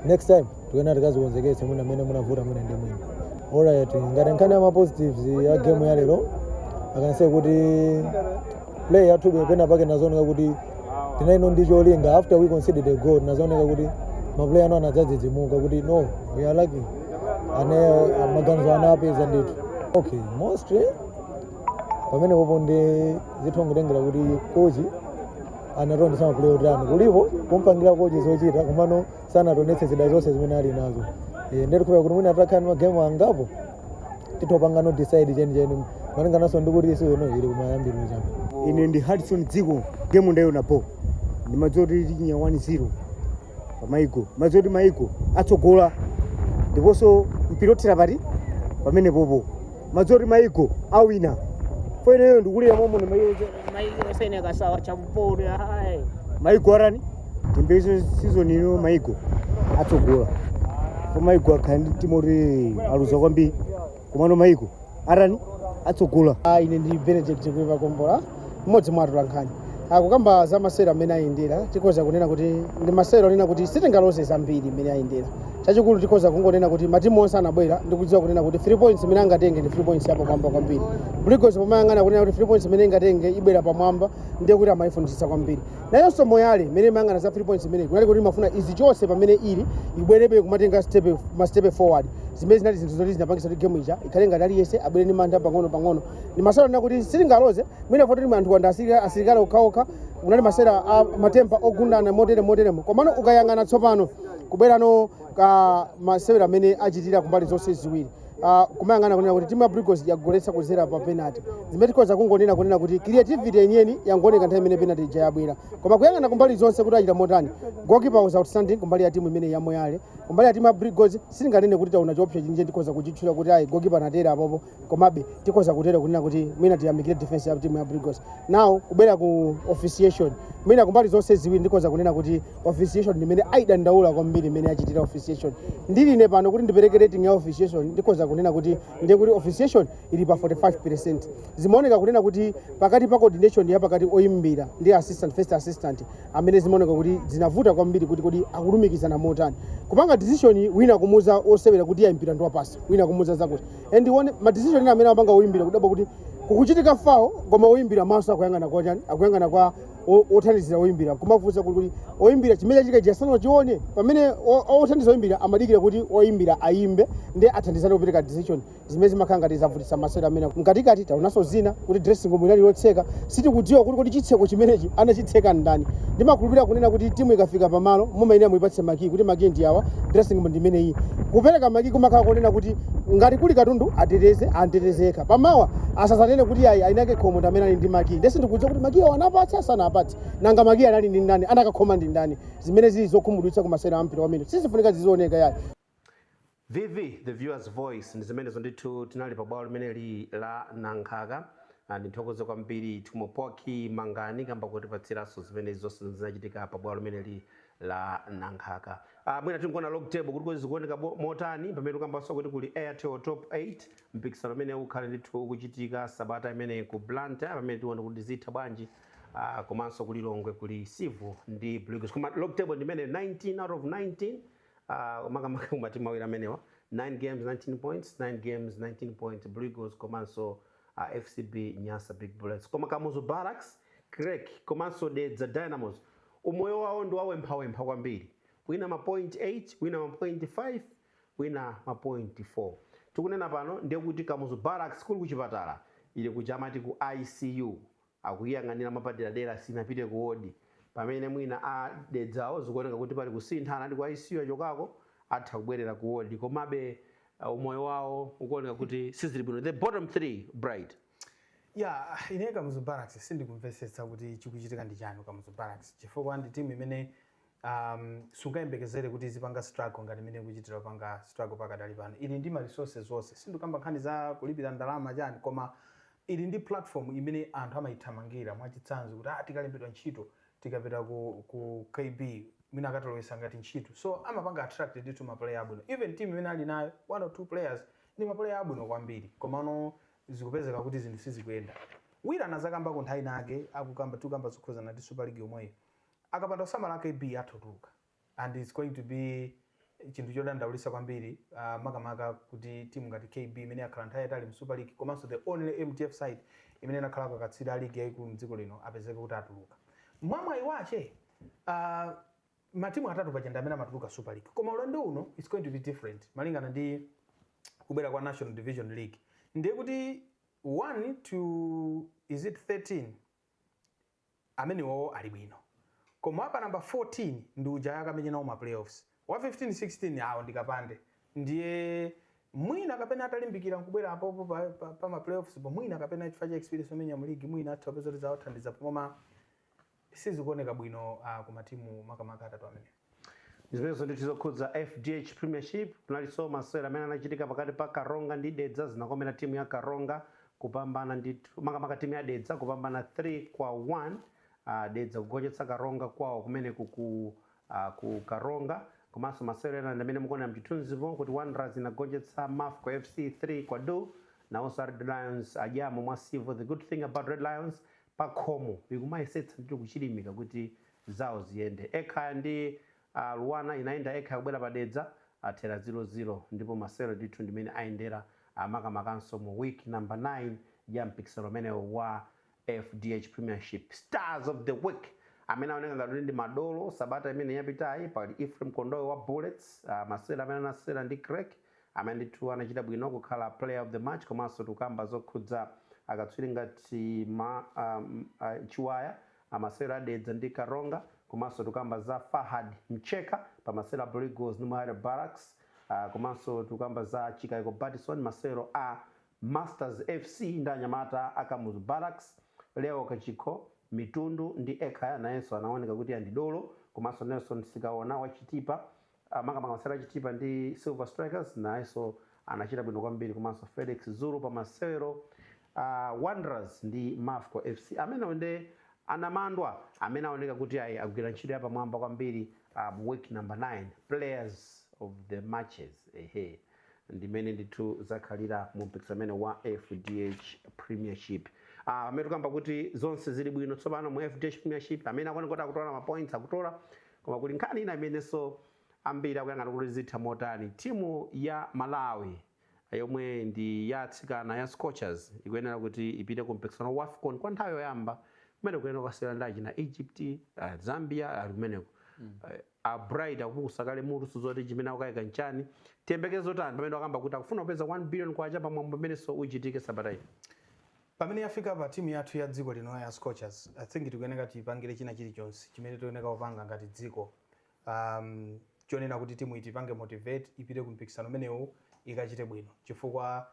next time tikuyenera tikazikonzeketse mwina amene munavuta mwina ndi mwina. Alright, ngati nkhani ya ma positives ya game ya lero akanse kuti play yathu pena pake nazooneka kuti tinaino ndi cholinga after we conceded a goal nazooneka kuti maplayer ano anadzadzidzimuka kuti no we are lucky ane maganizo anapeza ndithu. Okay, mostly pamene popo ndi zithongotengera kuti kochi anatonda maplayer otani kulipo kumpangira kochi zochita komano sanatonetse zida zonse zimene ali nazo ndikukhulupirira kuti mwina atakhani magame angapo titopanga no decide chenicheni malinganaso ndikuti isiweno ili kumayambiro chambe. Ine ndi Hudson Dziko game ndayo napo ndimadzoti tichinya 1-0 pamaiko madzoti maiko atsogola ndiponso mpira pati pamene popo madzoti maiko awina foineyo ndikulira momwe maiko seneka sawa champoro maiko arani timbeso season ino maiko atsogola po maiko akhala ndi timoti aluza kwambiri komano maiko arani atsogola. Ine ndi Benedict Kuiva Kombola mmodzi mwa atolankhani akukamba za masewero amene ayendera tikhoza kunena kuti ndi masewero onena kuti sitingalose zambiri imene ayendera chachikulu tikhoza kungonena kuti matimu onse anabwera ndikudziwa kunena kuti 3 points imene angatenge ndi 3 points yapamwamba kwambiri. Brigos pomayang'ana kunena kuti 3 points imene ingatenge ibwera pamwamba ndiye kuti amayifunitsitsa kwambiri nayonso Moyale imene imayang'ana za 3 points imene kunali kuti imafuna izi chonse pamene ili ibwerebe kumatenga mastepe forward zimene zinali zinthu zoti zinapangisa kuti game ija ikhale ngati aliyese abwere ndi mantha pang'ono ndi masewero onena kuti sitingaloze mwina foti ndi anthu wanda asilikali okhaokha unali masewero a matempa ogundana moteremo komano ukayang'ana tsopano kubwerano ka masewero amene achitira kumbali zonse ziwiri kumayang'ana kunena kuti timu ya Brigos yagoletsa kuzera pa penalty zimene tikhoza kungonena kunena kuti creativity yeniyeni yangoneka nthawi imene penalty ija yabwera koma kuyang'ana kumbali zonse kuti achita motani goalkeeper was outstanding kumbali ya timu imene ya Moyale kumbali ya timu ya Brigos sitinganene kuti taona chioption chinje tikhoza kuchitchula kuti ayi goalkeeper anatera apopo komabe tikhoza kutera kunena kuti mwina tiyamikire defense ya timu ya Brigos now kubera ku officiation mwina kumbali zonse ziwiri ndikhoza kunena kuti officiation ndimene aidandaula kwambiri imene achitira officiation ndiline pano kuti ndipereke rating ya officiation ndikhoza kunena kuti ndiye kuti officiation ili pa 45%. Zimaoneka kunena kuti pakati pa coordination ya pakati oyimbira ndi assistant first assistant amene zimaoneka kuti zinavuta kwambiri kuti akulumikizana motani kupanga decision wina kumuza osewera kuti ayimbira ndo pasi wina kumuza zakuti and one ma decision amene apanga oyimbira kudaba kuti kukuchitika foul koma oyimbira maso akuyangana kwa chani akuyangana kwa othandizira oyimbira kumafunsa kuti oyimbira chimene chikajasano chione pamene othandiza oyimbira amadikira kuti oyimbira ayimbe ndi athandizane kupereka decision zimene zimakhala ngati zavutitsa masewera amene mkatikati taonanso zina kuti dressing room inali yotseka sitikudziwa kuti chitseko chimenechi anachitseka ndani ndimakhulupirira kunena kuti timu ikafika pamalo mumayenera muipatse maki kuti maki ndi awa dressing room ndimene iyi kupereka maki kumakhala kunena kuti ngati kuli katundu atetezeka pamawa asazanene kuti ayi ainake khomo amene ali ndi maki ndese ndikudziwa kuti maki awo anapatsa sana apatse nanga maki anali ndi ndani anakakhoma ndi ndani zimene zili zokhumudwitsa kumasewera ampira wamene sizifunika zizioneka yayi Vivi, the viewer's voice, ndi zimene zonditu tinali pa bwalo limene la Nankhaka ndithokoze kwambiri Tumopoki Mangani kamba kuti patsiranso zimene zonse zinachitika pa bwalo limene la Nankhaka. Mwina tinkuona log table kuti zikuoneka motani pamene tukambanso kuti kuli Airtel top 8 mpikisano umene ukhala ndithu ukuchitika sabata imene ku Blantyre pamene tiona kuti zitha bwanji komanso kuli Longwe kuli Sivu ndi Brigos koma log table ndimene 19 out of 19 makamaka matimu awiri amenewa 9 games 19 points 9 games 19 points Brigos komanso FCB Nyasa Big Bullets koma Kamuzu Barracks Crack komanso Dedza Dynamos umoyo wawo ndi wawo empha kwambiri wina ma point 8 wina ma point 5 wina ma point 4 tikunena pano ndiye kuti Kamuzu Barracks kuli kuchipatala ili kuchamati ku ICU akuyang'anira mapaderadera sinapite ku wodi pamene mwina Dedzawo zikuoneka kuti pali kusinthana ndi ku ICU achokako atha kubwerera ku wodi komabe umoyo wawo ukuoneka kuti sizili bwino the bottom 3 Bright ine Kamuzu Barracks sindikumvetsetsa kuti chikuchitika ndi chani Kamuzu Barracks chifukwa ndi timu imene sungayembekezere kuti izipanga struggle ngati imene kuchitira panga struggle pakadali pano ili ndi ma resources zonse sindikamba nkhani za kulipira ndalama chani koma ili ndi platform imene anthu amayithamangira mwachitsanzo kuti tikalembedwa ntchito tikapita ku KB mwina akatolowesa ngati ntchito so amapanga attracted to ma player abwino even team imene ali nayo 1 or 2 players ndi ma player abwino kwambiri komano zikupezeka kuti zinthu sizikuyenda wina anazakamba ku nthawi nake akukamba tukamba zokhuza ndi Super League yomweyo akapanda kusamala KB atotuluka and it's going to be chinthu chodandaulitsa kwambiri makamaka kuti timu ngati KB imene akhala nthawi yatali mu Super League komanso the only MTF side imene inakhala katsira league yayikulu mdziko lino apezeke kuti atuluka mwamwayi wache matimu atatu pachenda amene amatuluka Super League koma ulendo uno it's going to be different malingana ndi kubera kwa National Division League ndiye kuti 1 to is it 13 amene wao ali bwino koma apa number 14 ndi uja yakamenya nawo ma playoffs wa 15 16 awo ndikapande ndiye mwina kapena atalimbikira nkubwera apo pa ma playoffs mwina kapena chifukwa cha experience omenya mu league mwina atapeza kuti zawathandiza pomwe sizikuoneka bwino ku matimu makamaka atatu amene zimene nditizokhudza FDH Premiership tunaliso masewera amene anachitika pakati pa Karonga ndi Dedza zinakomera timu ya Karonga kupambana ndi makamaka timu ya Dedza kupambana 3-1 Dedza kugonjetsa Karonga kwawo kumene ku Karonga komanso masewera amene mukuona mchithunzipo kuti Wanderers inagonjetsa Mafco FC 3-2 nawonso Red Lions ajamo mwa Sivo. The good thing about Red Lions pakhomo ikumayisetsa ndi kuchilimika kuti zawo ziyende Ekhaya ndi Luwana inaenda Ekhaya kubwera padedza athera 0-0 ndipo masewera ndithu ndimene ayendera makamakanso mu week number 9 ya mpikisano umene wa FDH Premiership. Stars of the week amene aoneka ngati ndi madolo sabata imene yapitayi pali Ephraim Kondowe wa Bullets masewera amene anasewera ndi Crack amene ndithu anachita bwino kukhala player of the match komanso tukamba zokhudza akatswiri ngati Chiwaya amasewera Dedza ndi Karonga komanso tukamba za Fahad Mcheka pa masewera Brigos ndi Moyale Barracks komanso tukamba za Chicago Badison masewero a Masters FC ndi anyamata akamuzu Barracks. Leo Kachiko Mitundu ndi Ekaya nayenso anaoneka kuti andidolo, komanso Nelson Sikaona wa Chitipa makamaka masewera Chitipa ndi Silver Strikers nayenso anachita bwino kwambiri, komanso Felix Zulu pa masewero Wanderers ndi Mafco FC amene ndi anamandwa amene aoneka kuti agwira ntchito yapa mwamba kwambiri week number 9 players of the matches ndimene ndithu zakhalira mu mpikisano amene wa FDH Premiership. Amene tukamba kuti zonse zili bwino tsopano mu FDH Premiership, amene akuoneka kuti akutola mapoints akutola, koma kuli nkhani ina imenenso ambiri akuyang'ana kuti zitha motani. Timu ya Malawi yomwe ndi yatsikana ya Scorchers ikuyenera kuti ipite ku mpikisano wa AFCON kwa nthawi yoyamba, kumene kuyenera kasewera ndaji na Egypt, Zambia ali kumeneko. Bright akusakale mutu zoti chimene akukayika nchani tiyembekezo tani pamene akamba kuti akufuna kupeza 1 billion kwacha pamwambo pamenenso uchitike Sabata ino. Pamene yafika pa timu yathu ya dziko lino ya Scorchers, I think tikuyenera tipangire china chilichonse chimene tikuyenera kupanga ngati dziko, chionena kuti timu itipange motivate ipite ku mpikisano umenewu ikachite bwino, chifukwa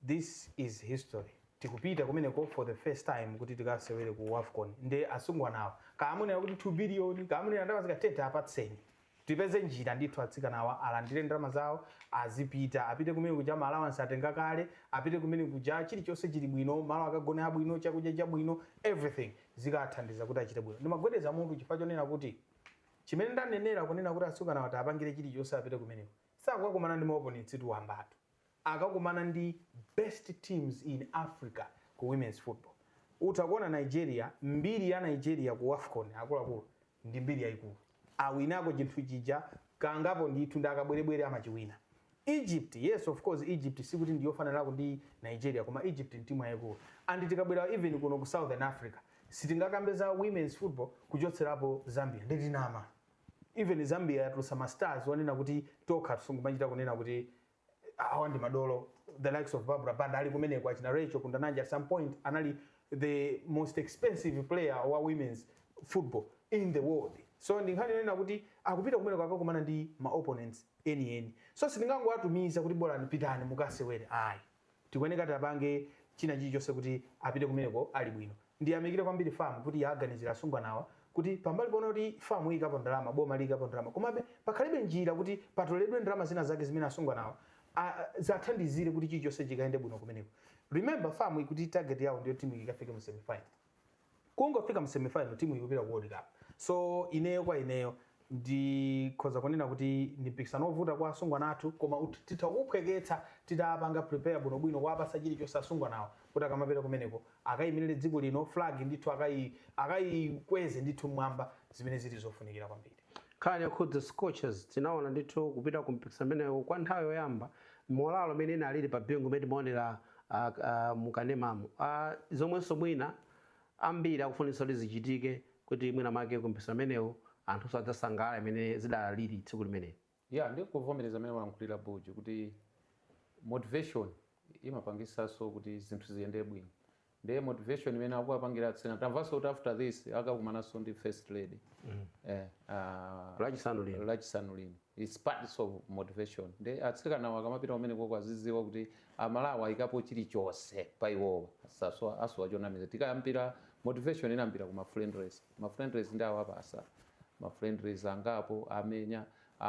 this is history. Tikupita kumeneko for the first time kuti tikasewere ku AFCON ndi asungwanawa kaamunena kuti 2 billion kaamunena ndalama zikateta apatseni tipeze njira ndithu atsikanawa alandire ndalama zawo azipita apite kumene kuja allowance atenga kale apite kumene kuja chilichonse chili bwino malo akagona abwino chakudya chabwino everything zikathandiza kuti achite bwino. Ndimagwedeza munthu chifukwa chonena kuti chimene ndanenera kunena kuti asungwanawa tapangire chilichonse apite kumeneko sakukakumana ndi maopponents tu wambatu akakumana ndi best teams in Africa ku women's football. Utakuona Nigeria, mbiri ya Nigeria ku AFCON akuluakulu ndi mbiri yaikulu, awinako chinthu chija kangapo ndithu ndakabwerebwere amachiwina. Egypt, yes of course Egypt sikuti ndiyofananako ndi Nigeria, koma Egypt ndi timu yaikulu. And tikabwera even kuno ku Southern Africa sitingakambe za women's football kuchotserapo Zambia ndi Dinama. Even Zambia yatulusa ma stars wanena kuti tokha tusungumachita kunena kuti awa ndi madolo, the likes of Barbara Banda ali kumeneko achina Rachel Kundananja at some point anali the most expensive player wa women's football in the world. So ndinkhani nena kuti akupita kumeneko akakumana ndi ma opponents eni. So sitingangowatumiza kuti bora nipitani mukasewere ayi, tikuyeneka tapange china chilichonse kuti apite kumeneko ali bwino. Ndiyamikire kwambiri famu kuti yaganizira asungwanawa kuti pambali pona kuti famu ikapo ndalama boma likapo ndalama komabe pakhalibe njira kuti patoledwe ndalama zina zake zimene asungwanawa zathandizire kuti chilichonse chikaende bwino kumeneko. Remember famu ikuti target yawo ndiyo timu ikafika mu semifinal. Kungofika mu semifinal timu ikupita ku World Cup. So ineyo kwa ineyo ndikhoza kunena kuti ndi mpikisano ovuta kwa asungwanathu, koma titakuphweketsa titapanga prepare bwinobwino kuwapasa chilichonse asungwanawo kuti akamapita kumeneko akayimirire dziko lino flag ndithu akayikweze ndithu mwamba zimene zili zofunikira kwambiri. Khani yakhudza Scorchers tinaona ndithu kupita ku mpikisano umenewu kwa nthawi yoyamba molalo amene ina alili pa bingu imene timaonera mukanemamu zomwenso mwina ambiri akufunitsa kuti zichitike kuti mwina make ku mpikisano umenewu anthu adzasangala imene zidalili tsiku limeneli. Ndikuvomereza amene walankhulira Buju kuti motivation imapangisanso kuti zinthu ziyende bwino. Ndiye motivation imene akuwapangira atsena tamvanso kuti after this akakumananso ndi first lady lachisanu lino it's part of motivation. Ndiye atsikanawo akamapita kumeneko kwaziziwa kuti Malawi ayikapo chilichonse pa iwowa asowachonamiza tikayambira motivation inambira ku ma friend race ndi awapasa ma friend race angapo amenya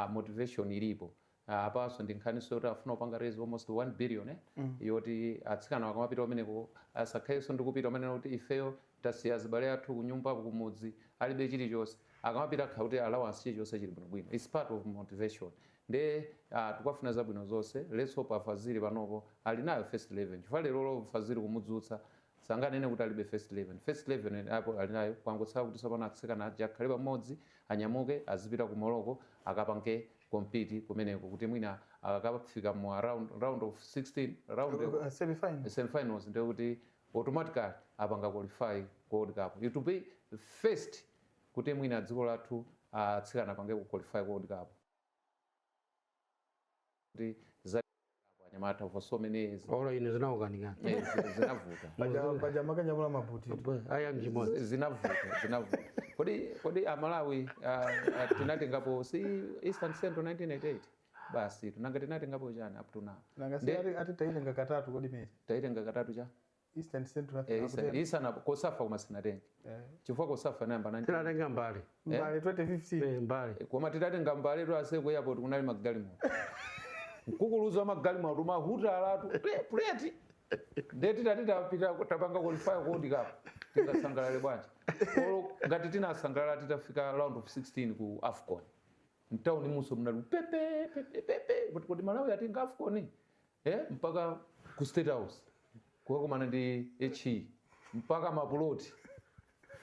motivation ilipo. Apaso ndi nkhaniso kuti afuna kupanga raise almost 1 billion yoti atsikana akamapita kumeneko asakhalenso ndi kupita kumene kuti ifeyo tasiya azibale athu kunyumba kumudzi alibe chilichonse akamapita akha kuti allowance chilichonse chili bwinobwino. It's part of motivation. Nde tikafuna zabwino zonse let's hope Fazili panopo ali nayo first 11 chifukwa lero Fazili kumudzutsa sanganene kuti alibe first 11 apo ali nayo kwangotsala kuti sapana atsikana aja akhale pamodzi anyamuke azipita ku Morocco akapange compete kumeneko kuti mwina akafika mu round of 16 semifinals ndio kuti automatically apanga qualify ku World Cup. It will be the first kuti mwina dziko lathu atsikana apange ku qualify ku World Cup. Kuti anyamata for so many years. Ora ine zinaokanika. Zinavuta. Pajama kanyamula mabuti. Aya mjimozi. Zinavuta. Kodi Malawi tinatengapo si Eastern Central 1988. basi tunanga tinatengapo chani up to now nanga si ati taitenga katatu kodi mechi taitenga katatu cha Eastern Central Africa isana kosafa kuma sinatenga chifukwa kosafa namba 19 tinatenga mbali 2015 mbali koma titatenga mbali to ase ku airport kunali magalimoto kukuluza magalimoto mahuta alatu plate ndeti tatapita tapanga qualify kodi kapo tingasangalale bwanji ngati tinasangalala titafika round of 16 ku AFCON mtauni muso mnali pepe kuti Malawi atenga AFCON mpaka ku State House kukomana ndi HE mpaka mapuloti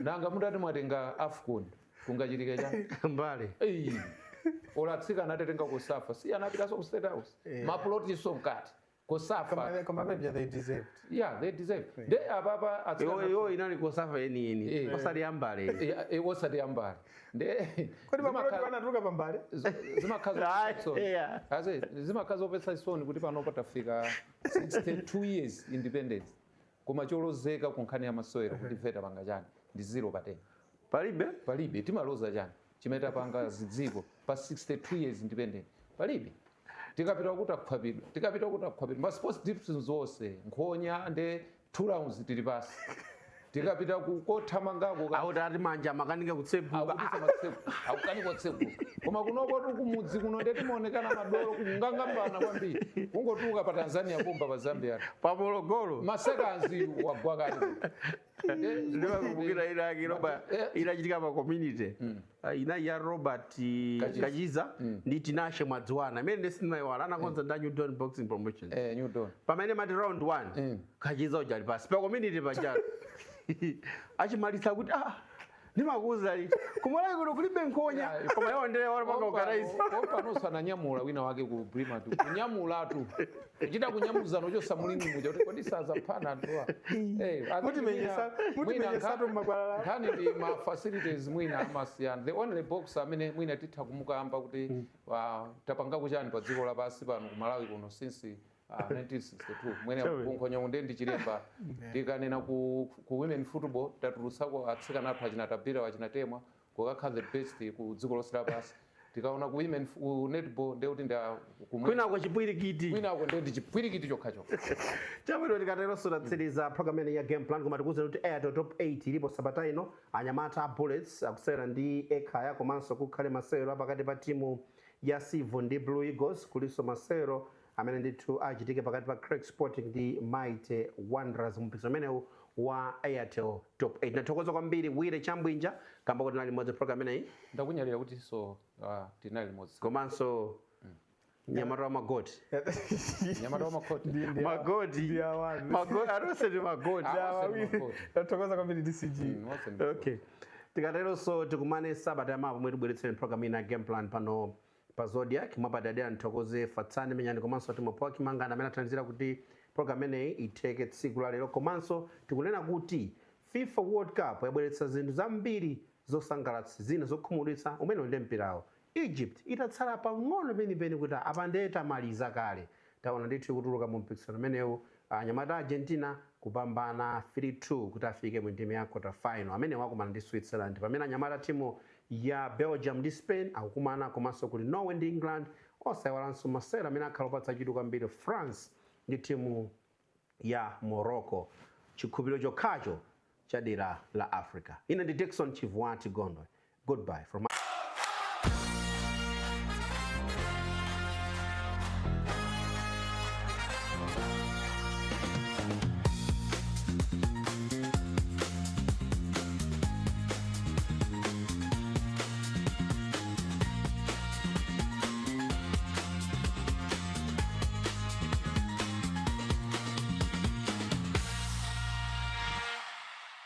nanga mutati mwatenga AFCON kungachitika cha mbali olatsika anatenga kusafa si anapitaso ku State House mapuloti so mkati kusafa kama pia they deserve they deserve de ababa atsika yo inali kusafa yeni osali ambale osali ambale de kodi mapuloti wanatuka pambale zimakazo pesa isoni kuti pano patafika 62 years independence koma cholozeka kunkhani ya masewera kuti veta panga chani ndi 0 pa 10 palibe timaloza chani chimeta panga zidziko pa 62 years independent palibe tikapita kuti akhwapidwa ma sports divisions zonse nkhonya nde 2 rounds tili pasi tikapita kothamangako auti manja makanika kutseguka akukani kotseguka koma kunoko kumudzi kuno ndeti maonekana madolo kungangambana kwambiri kungotuka pa Tanzania pomba pa Zambia pa Morogoro masekanzi wagwakani ndikumbukira ilaki roba inachitika pa community ina ya Robert Kajiza ndi Tinashe Mwadziwana imene ndesinayiwala anakonza nda New Dawn Boxing Promotions New Dawn pamene mati round 1 Kajiza ujali pasi pa community pajalo achimalitsa kuti ndimakuza liti kumwalai kuno kulibe nkhonya koma yondere walipanga ukaraisi panoso ananyamula wina wake ku Primary kunyamulatu kuchita kunyamuzano chosamulini muja kuti kodi sazaphana anthuwa muti menyesatu mmakwalala nkhani ndi ma facilities mwina amasiyana the only boxer amene mwina titha kumukamba kuti tapanga kuchani pa dziko lapansi pano ku Malawi kuno since 1962 mwene kunkhonya unde ndi chilemba tikanena ku women football tatulutsako atsikana athu achinatabira wachinatemwa kukakhala the best ku dziko lonse lapansi tikaona ku women netball ndekuti kwinako chipwirikiti kwinako ndi chipwirikiti chokhachoka chabwino tikateronso tatsiriza program imene ya game plan koma tikuwuzeni kuti Airtel top 8 ilipo sabata ino anyamata Bullets akusewera ndi Ekhaya komanso kukhale masewero pakati pa timu ya Sivo ndi Blue Eagles kuliso masewero amene ndithu achitike pakati pa Craig Sporting ndi Mighty Wanderers mpikisano umenewu wa Airtel top 8 nathokoza kwambiri Wire Chambwinja kamba kuti nali modzi program imeneyi ndakunyalira kuti so tinali modzi komanso nyamata wa magoti nyamata wa magoti magoti arose ndi magoti nathokoza kwambiri DCG okay tikateronso tikumane sabata yamapo mwe tibweretseni program ina game plan pano pa Zodiac mwapadadera nthokoze Fatsani Menyani komanso Timopoa Kimangana amene athandizira kuti program imeneyi itheke tsiku la lero komanso tikunena kuti FIFA World Cup yabweretsa zinthu zambiri zosangalatsa zina zokhumudwitsa umene ndi mpirawo Egypt itatsala pang'ono penipeni kuti apande tamaliza kale taona ndithu kutuluka mu mpikisano umenewu anyamata Argentina kupambana 3-2 kuti afike mu ndime ya quarter final amene wakumana ndi Switzerland pamene anyamata timu ya Belgium ndi Spain akukumana komanso kuli Norway ndi England osayiwalanso masewera amene akhala opatsa chidwi kwambiri France ndi timu ya Morocco chikhulupiriro chokhacho cha dera la Africa ine ndi Dickson Chivwati Gondwe goodbye from